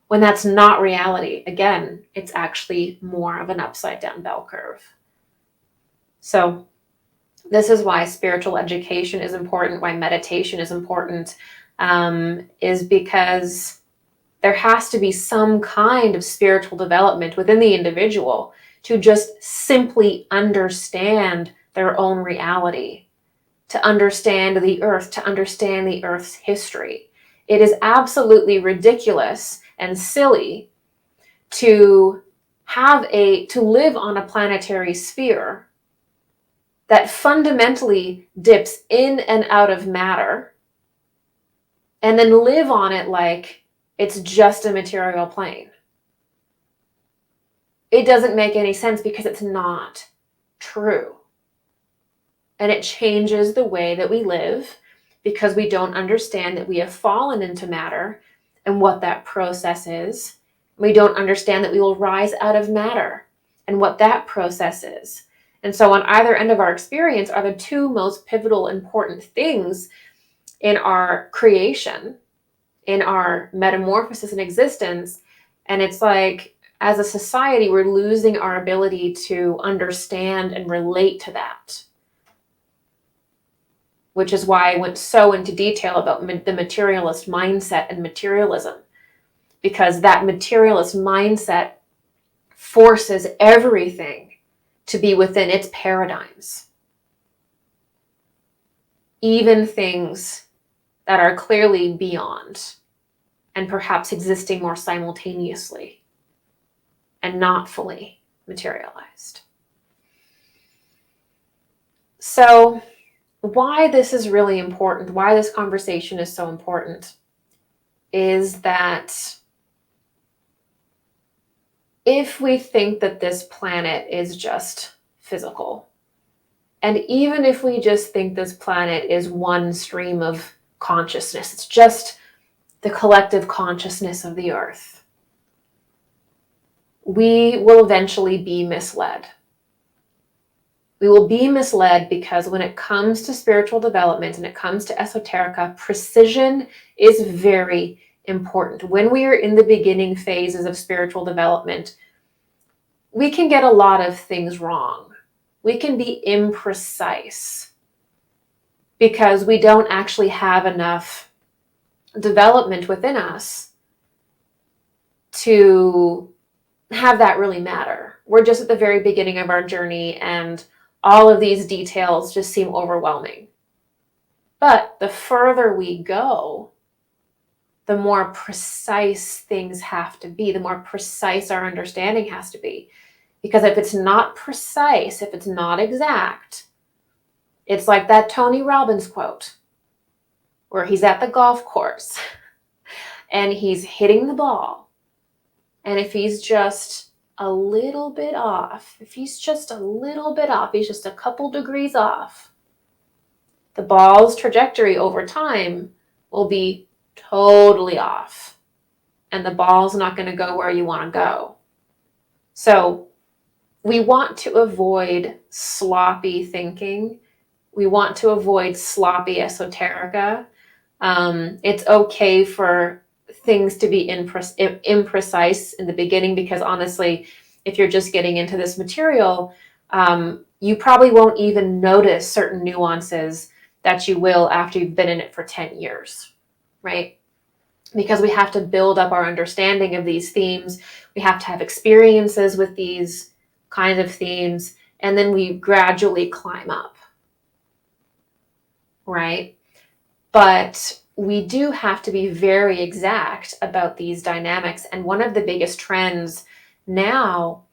when that's not reality. Again, it's actually more of an upside down bell curve. So this is why spiritual education is important, why meditation is important, is because there has to be some kind of spiritual development within the individual to just simply understand their own reality, to understand the earth, to understand the earth's history. It is absolutely ridiculous and silly to live on a planetary sphere that fundamentally dips in and out of matter, and then live on it like it's just a material plane. It doesn't make any sense, because it's not true. And it changes the way that we live, because we don't understand that we have fallen into matter and what that process is. We don't understand that we will rise out of matter and what that process is. And so on either end of our experience are the two most pivotal, important things in our creation, in our metamorphosis and existence. And it's like, as a society, we're losing our ability to understand and relate to that, which is why I went so into detail about the materialist mindset and materialism, because that materialist mindset forces everything to be within its paradigms, even things that are clearly beyond and perhaps existing more simultaneously and not fully materialized. So why this is really important, why this conversation is so important, is that if we think that this planet is just physical, and even if we just think this planet is one stream of consciousness, it's just the collective consciousness of the earth, we will eventually be misled. We will be misled because when it comes to spiritual development and it comes to esoterica, precision is very important. When we are in the beginning phases of spiritual development, we can get a lot of things wrong. We can be imprecise because we don't actually have enough development within us to have that really matter. We're just at the very beginning of our journey, and all of these details just seem overwhelming. But the further we go, the more precise things have to be, the more precise our understanding has to be. Because if it's not precise, if it's not exact, it's like that Tony Robbins quote where he's at the golf course and he's hitting the ball. And if he's just a little bit off, he's just a couple degrees off, the ball's trajectory over time will be totally off. And the ball's not going to go where you want to go. So we want to avoid sloppy thinking We want to avoid sloppy esoterica. It's okay for things to be imprecise in the beginning, because honestly, if you're just getting into this material, you probably won't even notice certain nuances that you will after you've been in it for 10 years, right? Because we have to build up our understanding of these themes. We have to have experiences with these kinds of themes, and then we gradually climb up, right? But we do have to be very exact about these dynamics. And one of the biggest trends now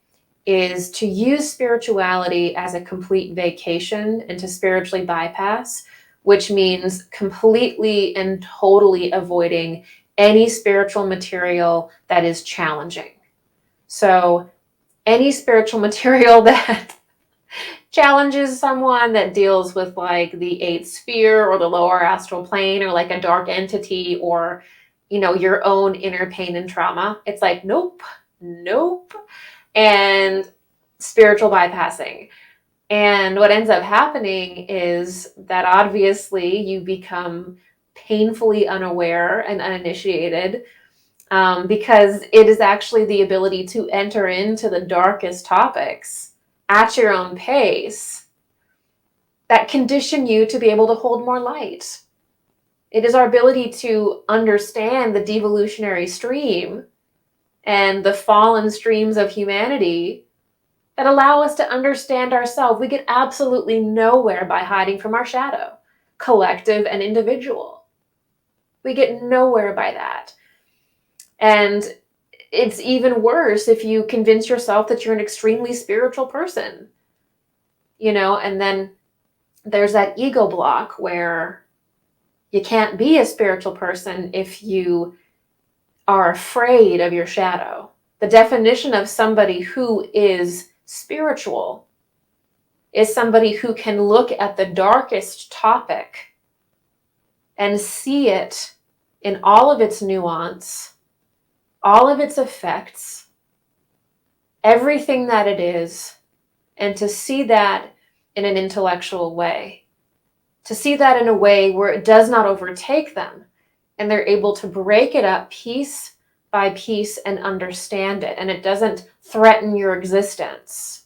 is to use spirituality as a complete vacation and to spiritually bypass, which means completely and totally avoiding any spiritual material that is challenging. So any spiritual material that challenges someone, that deals with like the eighth sphere or the lower astral plane or like a dark entity or, your own inner pain and trauma, it's like, nope. And spiritual bypassing. And what ends up happening is that obviously you become painfully unaware and uninitiated, because it is actually the ability to enter into the darkest topics at your own pace that condition you to be able to hold more light. It is our ability to understand the devolutionary stream and the fallen streams of humanity that allow us to understand ourselves. We get absolutely nowhere by hiding from our shadow, collective and individual. We get nowhere by that. And it's even worse if you convince yourself that you're an extremely spiritual person, and then there's that ego block where you can't be a spiritual person if you are afraid of your shadow. The definition of somebody who is spiritual is somebody who can look at the darkest topic and see it in all of its nuance, all of its effects, everything that it is, and to see that in an intellectual way, to see that in a way where it does not overtake them, and they're able to break it up piece by piece and understand it, and it doesn't threaten your existence.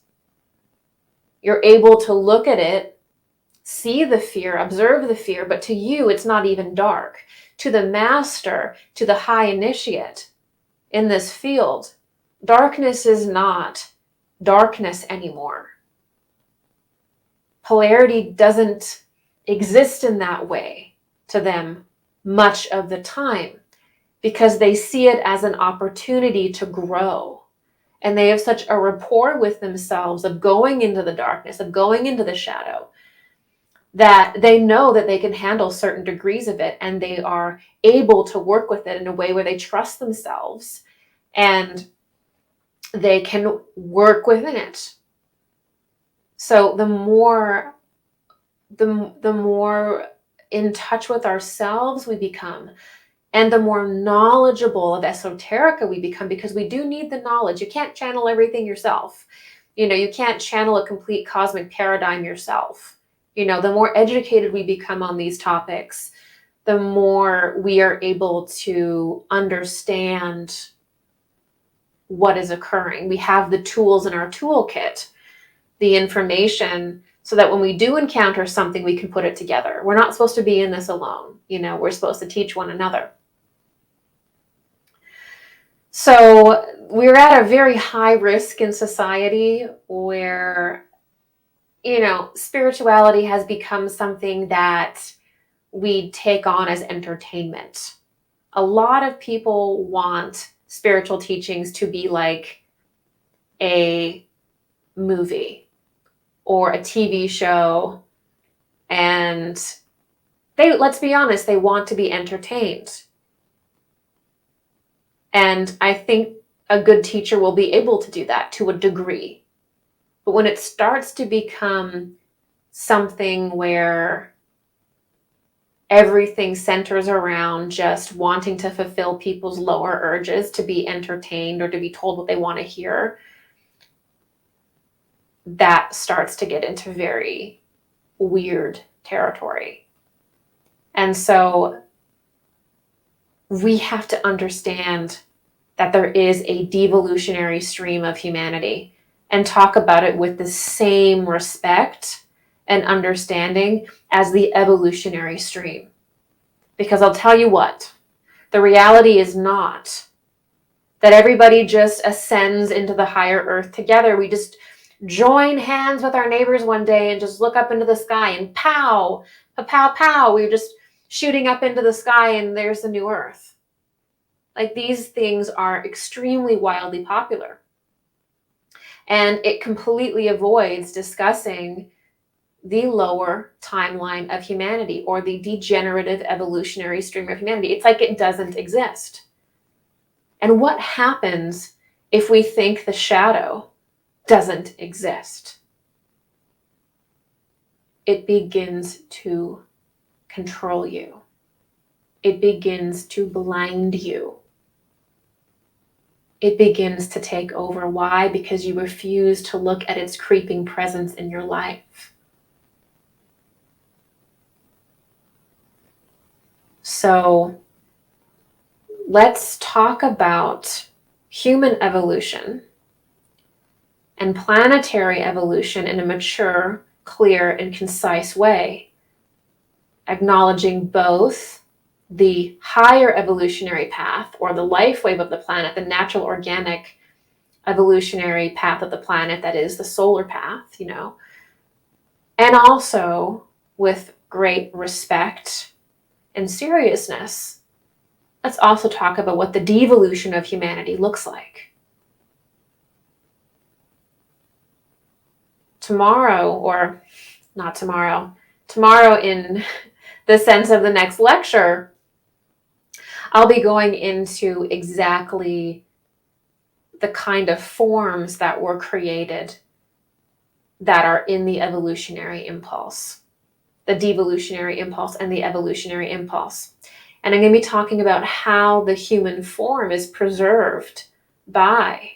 You're able to look at it, see the fear, observe the fear, but to you, it's not even dark. To the master, to the high initiate in this field, darkness is not darkness anymore. Polarity doesn't exist in that way to them much of the time, because they see it as an opportunity to grow. And they have such a rapport with themselves of going into the darkness, of going into the shadow, that they know that they can handle certain degrees of it, and they are able to work with it in a way where they trust themselves and they can work within it. So the more in touch with ourselves we become, and the more knowledgeable of esoterica we become, because we do need the knowledge. You can't channel everything yourself. You can't channel a complete cosmic paradigm yourself. The more educated we become on these topics, the more we are able to understand what is occurring. We have the tools in our toolkit, the information, so that when we do encounter something, we can put it together. We're not supposed to be in this alone. We're supposed to teach one another. So we're at a very high risk in society where, spirituality has become something that we take on as entertainment. A lot of people want spiritual teachings to be like a movie or a TV show, and let's be honest, they want to be entertained. And I think a good teacher will be able to do that to a degree. But when it starts to become something where everything centers around just wanting to fulfill people's lower urges to be entertained or to be told what they want to hear, that starts to get into very weird territory. And so we have to understand that there is a devolutionary stream of humanity and talk about it with the same respect and understanding as the evolutionary stream. Because I'll tell you what, the reality is not that everybody just ascends into the higher earth together. We just join hands with our neighbors one day and just look up into the sky and pow, pow, pow. We're just shooting up into the sky and there's the new earth. Like, these things are extremely wildly popular. And it completely avoids discussing the lower timeline of humanity, or the degenerative evolutionary stream of humanity. It's like it doesn't exist. And what happens if we think the shadow doesn't exist? It begins to control you. It begins to blind you. It begins to take over. Why? Because you refuse to look at its creeping presence in your life. So let's talk about human evolution and planetary evolution in a mature, clear, and concise way, acknowledging both the higher evolutionary path, or the life wave of the planet, the natural organic evolutionary path of the planet, that is the solar path, and also with great respect and seriousness, let's also talk about what the devolution of humanity looks like. Tomorrow in the sense of the next lecture, I'll be going into exactly the kind of forms that were created that are in the evolutionary impulse, the devolutionary impulse and the evolutionary impulse. And I'm going to be talking about how the human form is preserved by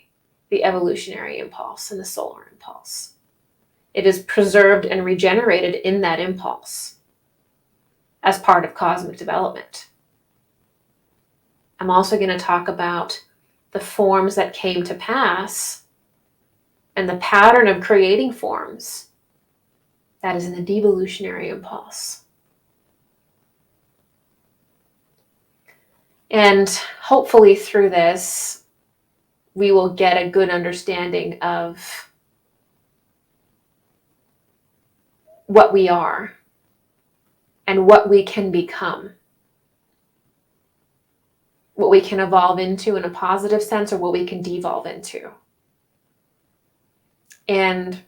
the evolutionary impulse and the solar impulse. It is preserved and regenerated in that impulse as part of cosmic development. I'm also going to talk about the forms that came to pass and the pattern of creating forms that is in the devolutionary impulse. And hopefully through this, we will get a good understanding of what we are and what we can become, what we can evolve into in a positive sense, or what we can devolve into. And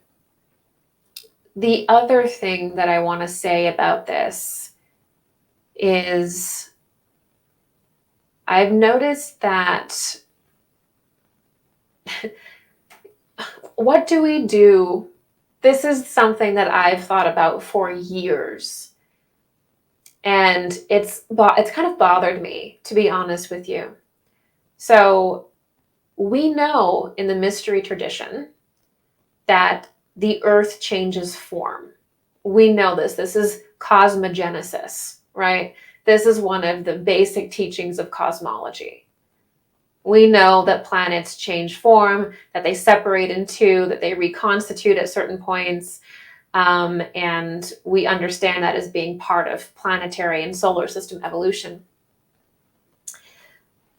the other thing that I want to say about this is I've noticed that what do we do? This is something that I've thought about for years. And it's kind of bothered me, to be honest with you. So we know in the mystery tradition that the earth changes form. We know this. This is Cosmogenesis, right? This is one of the basic teachings of cosmology. We know that planets change form, that they separate in two, that they reconstitute at certain points. And we understand that as being part of planetary and solar system evolution.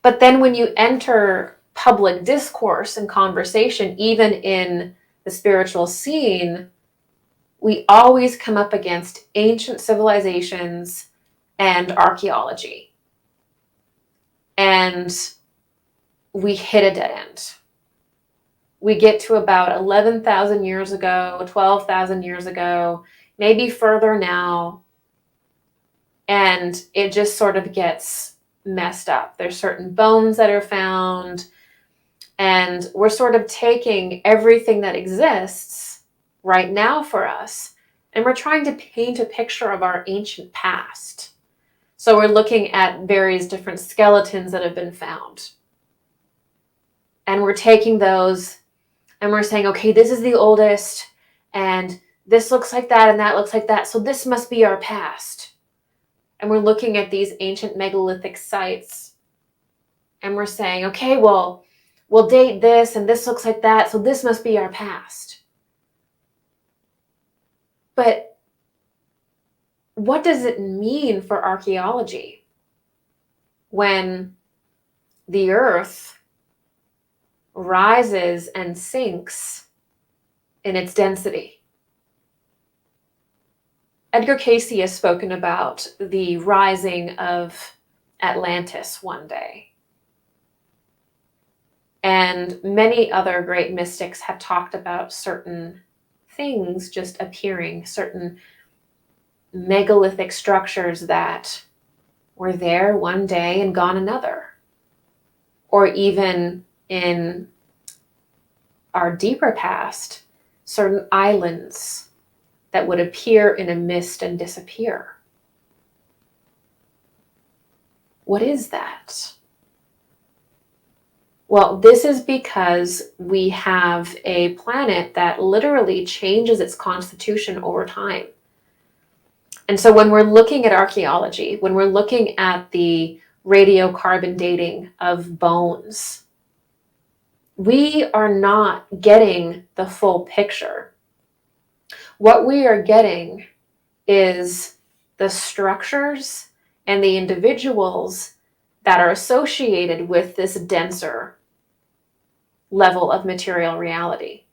But then when you enter public discourse and conversation, even in the spiritual scene, we always come up against ancient civilizations and archaeology. And we hit a dead end. We get to about 11,000 years ago, 12,000 years ago, maybe further now, and it just sort of gets messed up. There's certain bones that are found, and we're sort of taking everything that exists right now for us, and we're trying to paint a picture of our ancient past. So we're looking at various different skeletons that have been found, and we're taking those and we're saying, okay, this is the oldest, and this looks like that and that looks like that, so this must be our past. And we're looking at these ancient megalithic sites and we're saying, okay, well, we'll date this and this looks like that, so this must be our past. But what does it mean for archaeology when the earth rises and sinks in its density? Edgar Cayce has spoken about the rising of Atlantis one day. And many other great mystics have talked about certain things just appearing, certain megalithic structures that were there one day and gone another. Or even in our deeper past, certain islands that would appear in a mist and disappear. What is that? Well, this is because we have a planet that literally changes its constitution over time. And so when we're looking at archaeology, when we're looking at the radiocarbon dating of bones, we are not getting the full picture. What we are getting is the structures and the individuals that are associated with this denser level of material reality.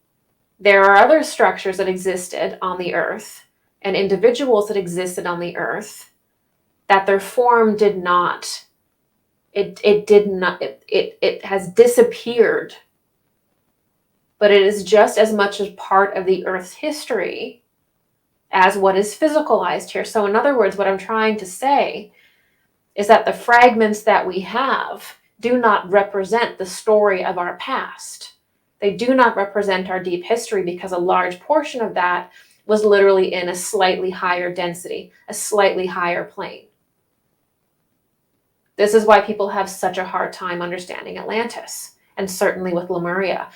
There are other structures that existed on the earth and individuals that existed on the earth that their form did not, it has disappeared. But it is just as much as part of the earth's history as what is physicalized here. So in other words, what I'm trying to say is that the fragments that we have do not represent the story of our past. They do not represent our deep history because a large portion of that was literally in a slightly higher density, a slightly higher plane. This is why people have such a hard time understanding Atlantis, and certainly with Lemuria.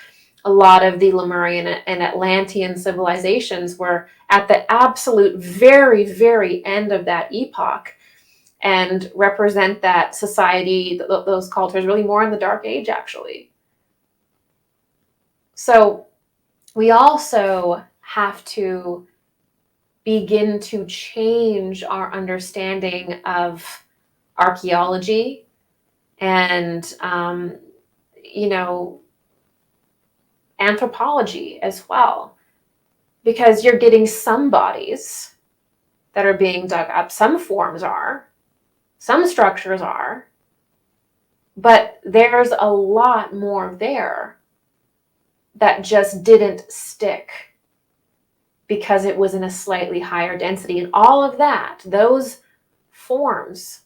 A lot of the Lemurian and Atlantean civilizations were at the absolute very, very end of that epoch and represent that society, those cultures, really more in the Dark Age, actually. So we also have to begin to change our understanding of archaeology and, anthropology as well, because you're getting some bodies that are being dug up. Some forms are, some structures are, but there's a lot more there that just didn't stick because it was in a slightly higher density. And all of that, those forms,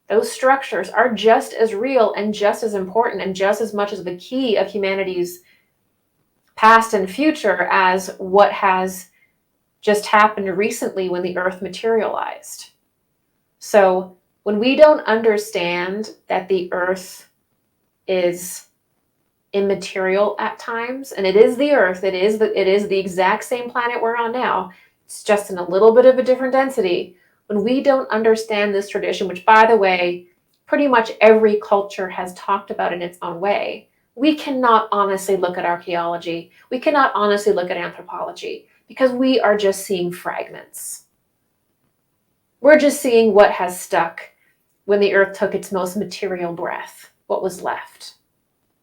those structures are just as real and just as important and just as much as the key of humanity's past and future as what has just happened recently when the earth materialized. So when we don't understand that the earth is immaterial at times, and it is the earth, it is the exact same planet we're on now, it's just in a little bit of a different density. When we don't understand this tradition, which by the way, pretty much every culture has talked about in its own way, we cannot honestly look at archaeology. We cannot honestly look at anthropology because we are just seeing fragments. We're just seeing what has stuck when the earth took its most material breath, what was left.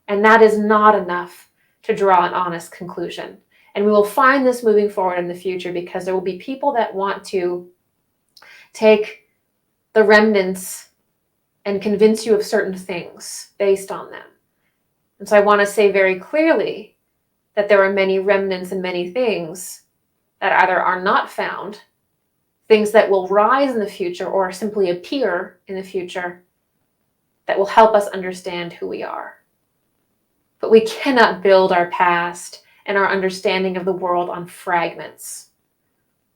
And that is not enough to draw an honest conclusion. And we will find this moving forward in the future because there will be people that want to take the remnants and convince you of certain things based on them. And so I want to say very clearly that there are many remnants and many things that either are not found, things that will rise in the future or simply appear in the future that will help us understand who we are. But we cannot build our past and our understanding of the world on fragments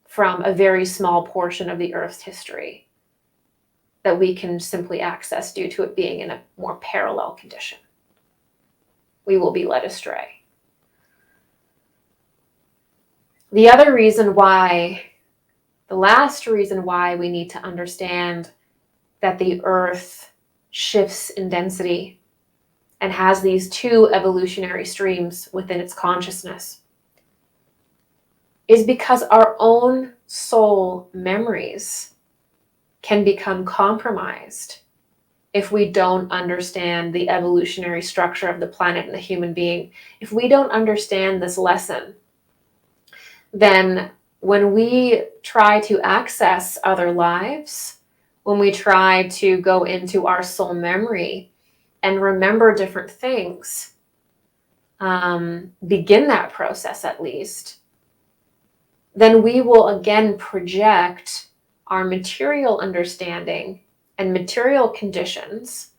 from a very small portion of the Earth's history that we can simply access due to it being in a more parallel condition. We will be led astray. The other reason why, the last reason why we need to understand that the Earth shifts in density and has these two evolutionary streams within its consciousness is because our own soul memories can become compromised if we don't understand the evolutionary structure of the planet and the human being. If we don't understand this lesson, then when we try to access other lives, when we try to go into our soul memory and remember different things, begin that process at least, then we will again project our material understanding and material conditions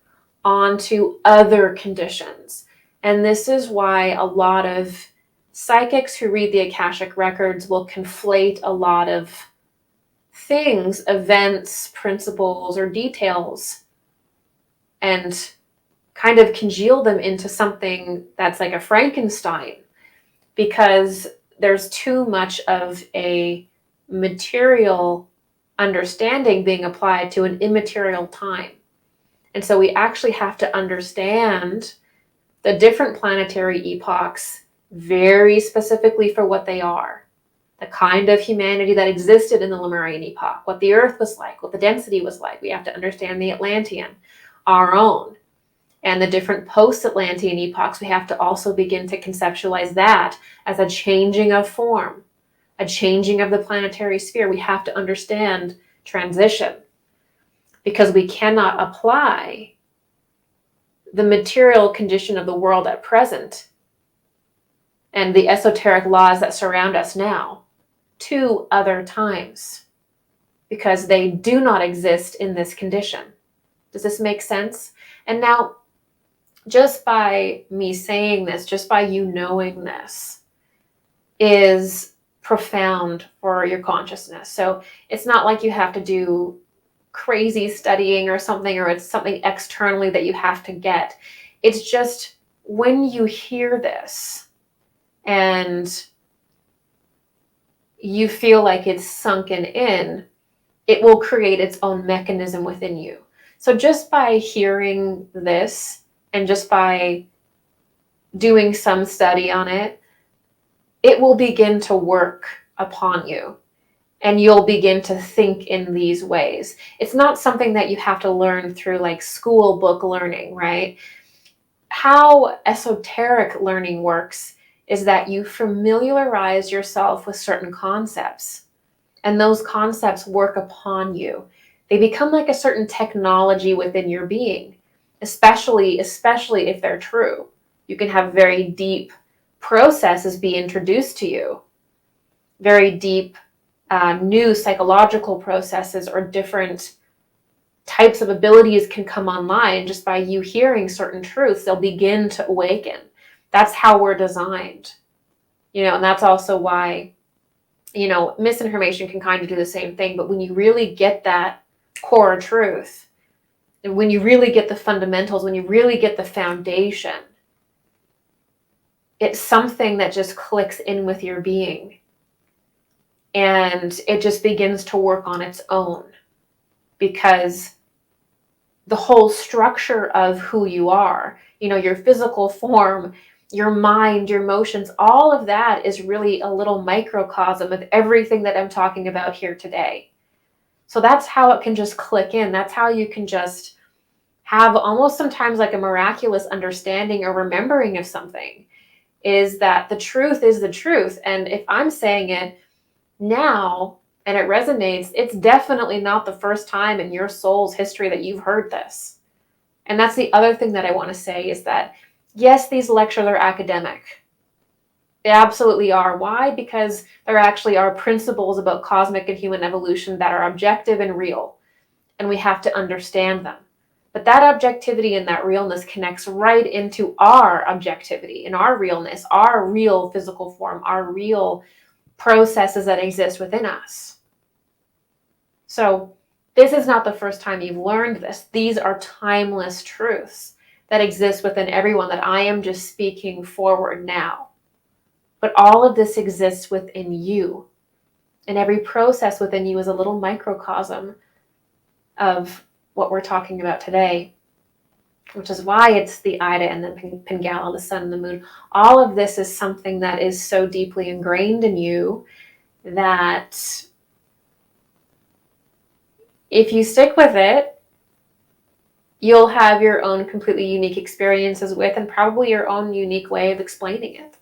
onto other conditions. And this is why a lot of psychics who read the Akashic records will conflate a lot of things, events, principles, or details, and kind of congeal them into something that's like a Frankenstein, because there's too much of a material understanding being applied to an immaterial time. And so we actually have to understand the different planetary epochs very specifically for what they are. The kind of humanity that existed in the Lemurian epoch, what the Earth was like, what the density was like. We have to understand the Atlantean, our own. And the different post-Atlantean epochs, we have to also begin to conceptualize that as a changing of form, a changing of the planetary sphere. We have to understand transition, because we cannot apply the material condition of the world at present and the esoteric laws that surround us now to other times, because they do not exist in this condition. Does this make sense? And now, just by me saying this, just by you knowing this, is profound for your consciousness. So it's not like you have to do crazy studying or something, or it's something externally that you have to get. It's just when you hear this and you feel like it's sunken in, it will create its own mechanism within you. So just by hearing this, and just by doing some study on it, it will begin to work upon you. And you'll begin to think in these ways. It's not something that you have to learn through like school book learning, right? How esoteric learning works is that you familiarize yourself with certain concepts, and those concepts work upon you. They become like a certain technology within your being. Especially if they're true. You can have very deep processes be introduced to you, very deep new psychological processes or different types of abilities can come online just by you hearing certain truths. They'll begin to awaken. That's how we're designed, and that's also why, misinformation can kind of do the same thing. But when you really get that core truth, and when you really get the fundamentals, when you really get the foundation, it's something that just clicks in with your being. And it just begins to work on its own, because the whole structure of who you are, your physical form, your mind, your emotions, all of that is really a little microcosm of everything that I'm talking about here today. So that's how it can just click in. That's how you can just have almost sometimes like a miraculous understanding or remembering of something, is that the truth is the truth. And if I'm saying it now and it resonates, it's definitely not the first time in your soul's history that you've heard this. And that's the other thing that I want to say, is that yes, these lectures are academic. They absolutely are. Why? Because there actually are principles about cosmic and human evolution that are objective and real, and we have to understand them. But that objectivity and that realness connects right into our objectivity and our realness, our real physical form, our real processes that exist within us. So this is not the first time you've learned this. These are timeless truths that exist within everyone that I am just speaking forward now. But all of this exists within you. And every process within you is a little microcosm of what we're talking about today, which is why it's the Ida and the Pingala, the sun and the moon. All of this is something that is so deeply ingrained in you that if you stick with it, you'll have your own completely unique experiences with, and probably your own unique way of explaining it,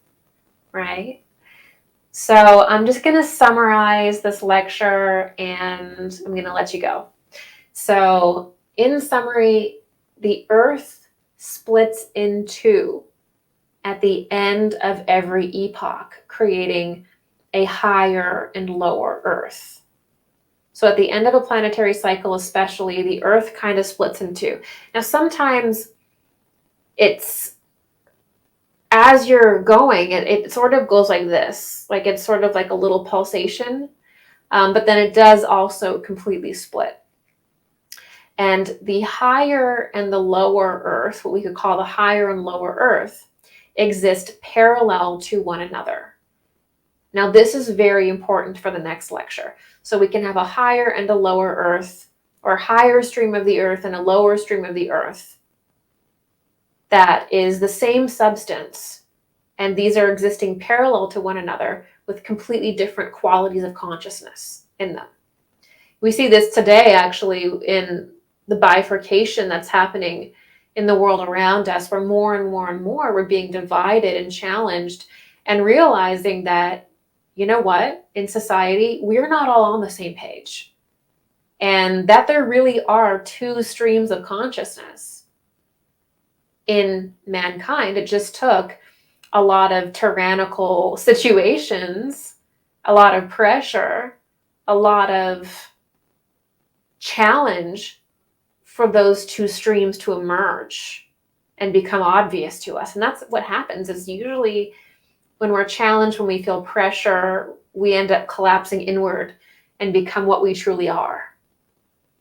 right? So I'm just going to summarize this lecture and I'm going to let you go. So in summary, the Earth splits in two at the end of every epoch, creating a higher and lower Earth. So at the end of a planetary cycle, especially, the Earth kind of splits in two. Now, sometimes it's, as you're going, it sort of goes like this. Like it's sort of like a little pulsation, but then it does also completely split. And the higher and the lower Earth, what we could call the higher and lower Earth, exist parallel to one another. Now, this is very important for the next lecture. So we can have a higher and a lower Earth, or a higher stream of the Earth and a lower stream of the Earth that is the same substance. And these are existing parallel to one another with completely different qualities of consciousness in them. We see this today, actually, in the bifurcation that's happening in the world around us, where more and more and more we're being divided and challenged and realizing that, you know what, in society, we're not all on the same page. And that there really are two streams of consciousness in mankind. It just took a lot of tyrannical situations, a lot of pressure, a lot of challenge for those two streams to emerge and become obvious to us. And that's what happens, is usually when we're challenged, when we feel pressure, we end up collapsing inward and become what we truly are.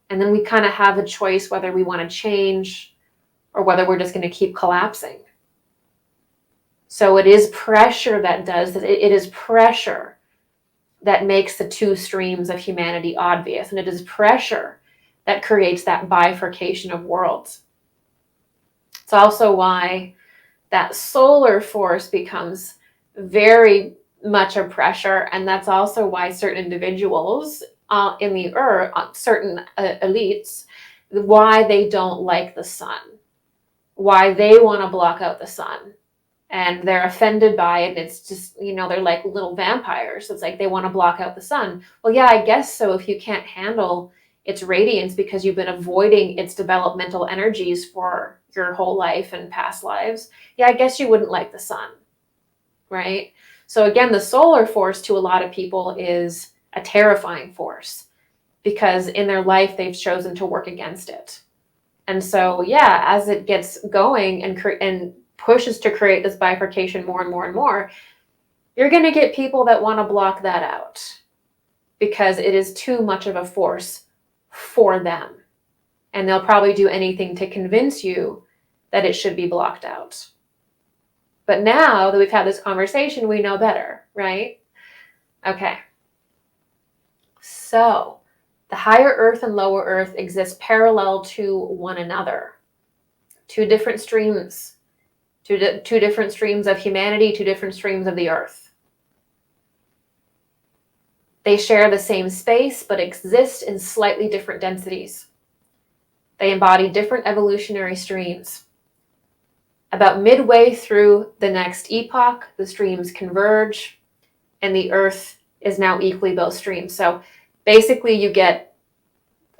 And then we kind of have a choice whether we want to change or whether we're just going to keep collapsing. So it is pressure that does that. It is pressure that makes the two streams of humanity obvious. And it is pressure that creates that bifurcation of worlds. It's also why that solar force becomes very much a pressure, and that's also why certain individuals in the earth, certain elites, why they don't like the sun, why they want to block out the sun, and they're offended by it. It's just, they're like little vampires. It's like they want to block out the sun. Well, yeah, I guess so, if you can't handle its radiance because you've been avoiding its developmental energies for your whole life and past lives. Yeah, I guess you wouldn't like the sun. Right? So again, the solar force to a lot of people is a terrifying force because in their life they've chosen to work against it. And so, yeah, as it gets going and pushes to create this bifurcation more and more and more, you're going to get people that want to block that out because it is too much of a force for them. And they'll probably do anything to convince you that it should be blocked out. But now that we've had this conversation, we know better, right? Okay. So the higher Earth and lower Earth exist parallel to one another. Two different streams. Two different streams of humanity, two different streams of the Earth. They share the same space, but exist in slightly different densities. They embody different evolutionary streams. About midway through the next epoch, the streams converge, and the Earth is now equally both streams. So basically you get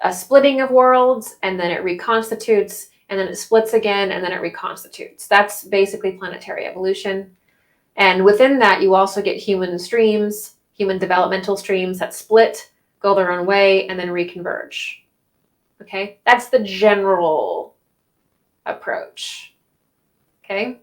a splitting of worlds, and then it reconstitutes, and then it splits again, and then it reconstitutes. That's basically planetary evolution. And within that, you also get human streams, human developmental streams that split, go their own way, and then reconverge. Okay? That's the general approach. Okay?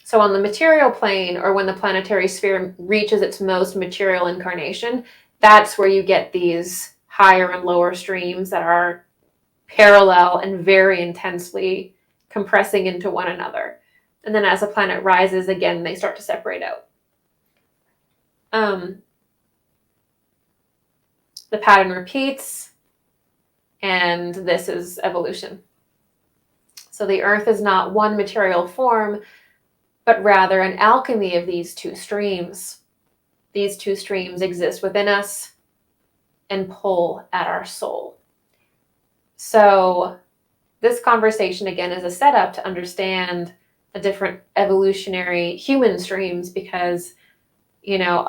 So on the material plane, or when the planetary sphere reaches its most material incarnation, that's where you get these higher and lower streams that are parallel and very intensely compressing into one another. And then as the planet rises, again, they start to separate out. The pattern repeats, and this is evolution. So the Earth is not one material form, but rather an alchemy of these two streams. These two streams exist within us and pull at our soul. So this conversation, again, is a setup to understand the different evolutionary human streams, because, you know,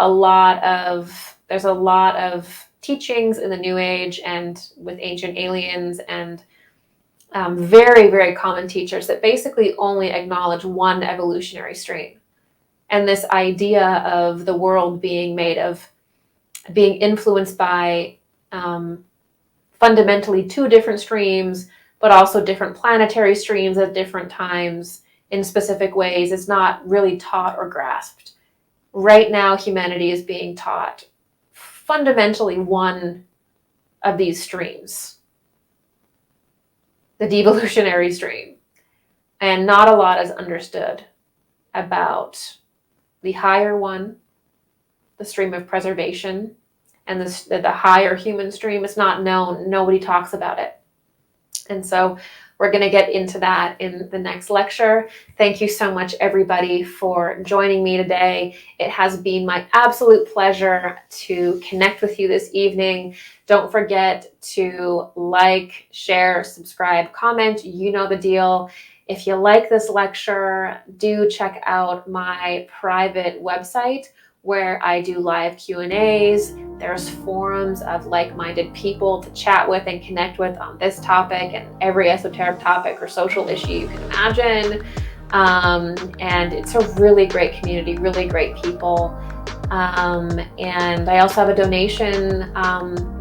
there's a lot of teachings in the New Age and with ancient aliens and very, very common teachers that basically only acknowledge one evolutionary stream. And this idea of the world being influenced by fundamentally two different streams, but also different planetary streams at different times in specific ways, is not really taught or grasped. Right now, humanity is being taught fundamentally one of these streams, the devolutionary stream. And not a lot is understood about the higher one, the stream of preservation, and the higher human stream. It's not known. Nobody talks about it. And so we're going to get into that in the next lecture. Thank you so much, everybody, for joining me today. It has been my absolute pleasure to connect with you this evening. Don't forget to like, share, subscribe, comment. You know the deal. If you like this lecture, do check out my private website where I do live Q&As. There's forums of like-minded people to chat with and connect with on this topic and every esoteric topic or social issue you can imagine. And it's a really great community, really great people. And I also have a donation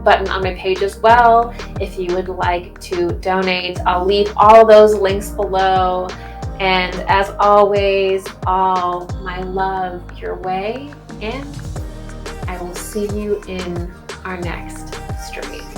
button on my page as well. If you would like to donate, I'll leave all those links below. And as always, all my love your way, and I will see you in our next stream.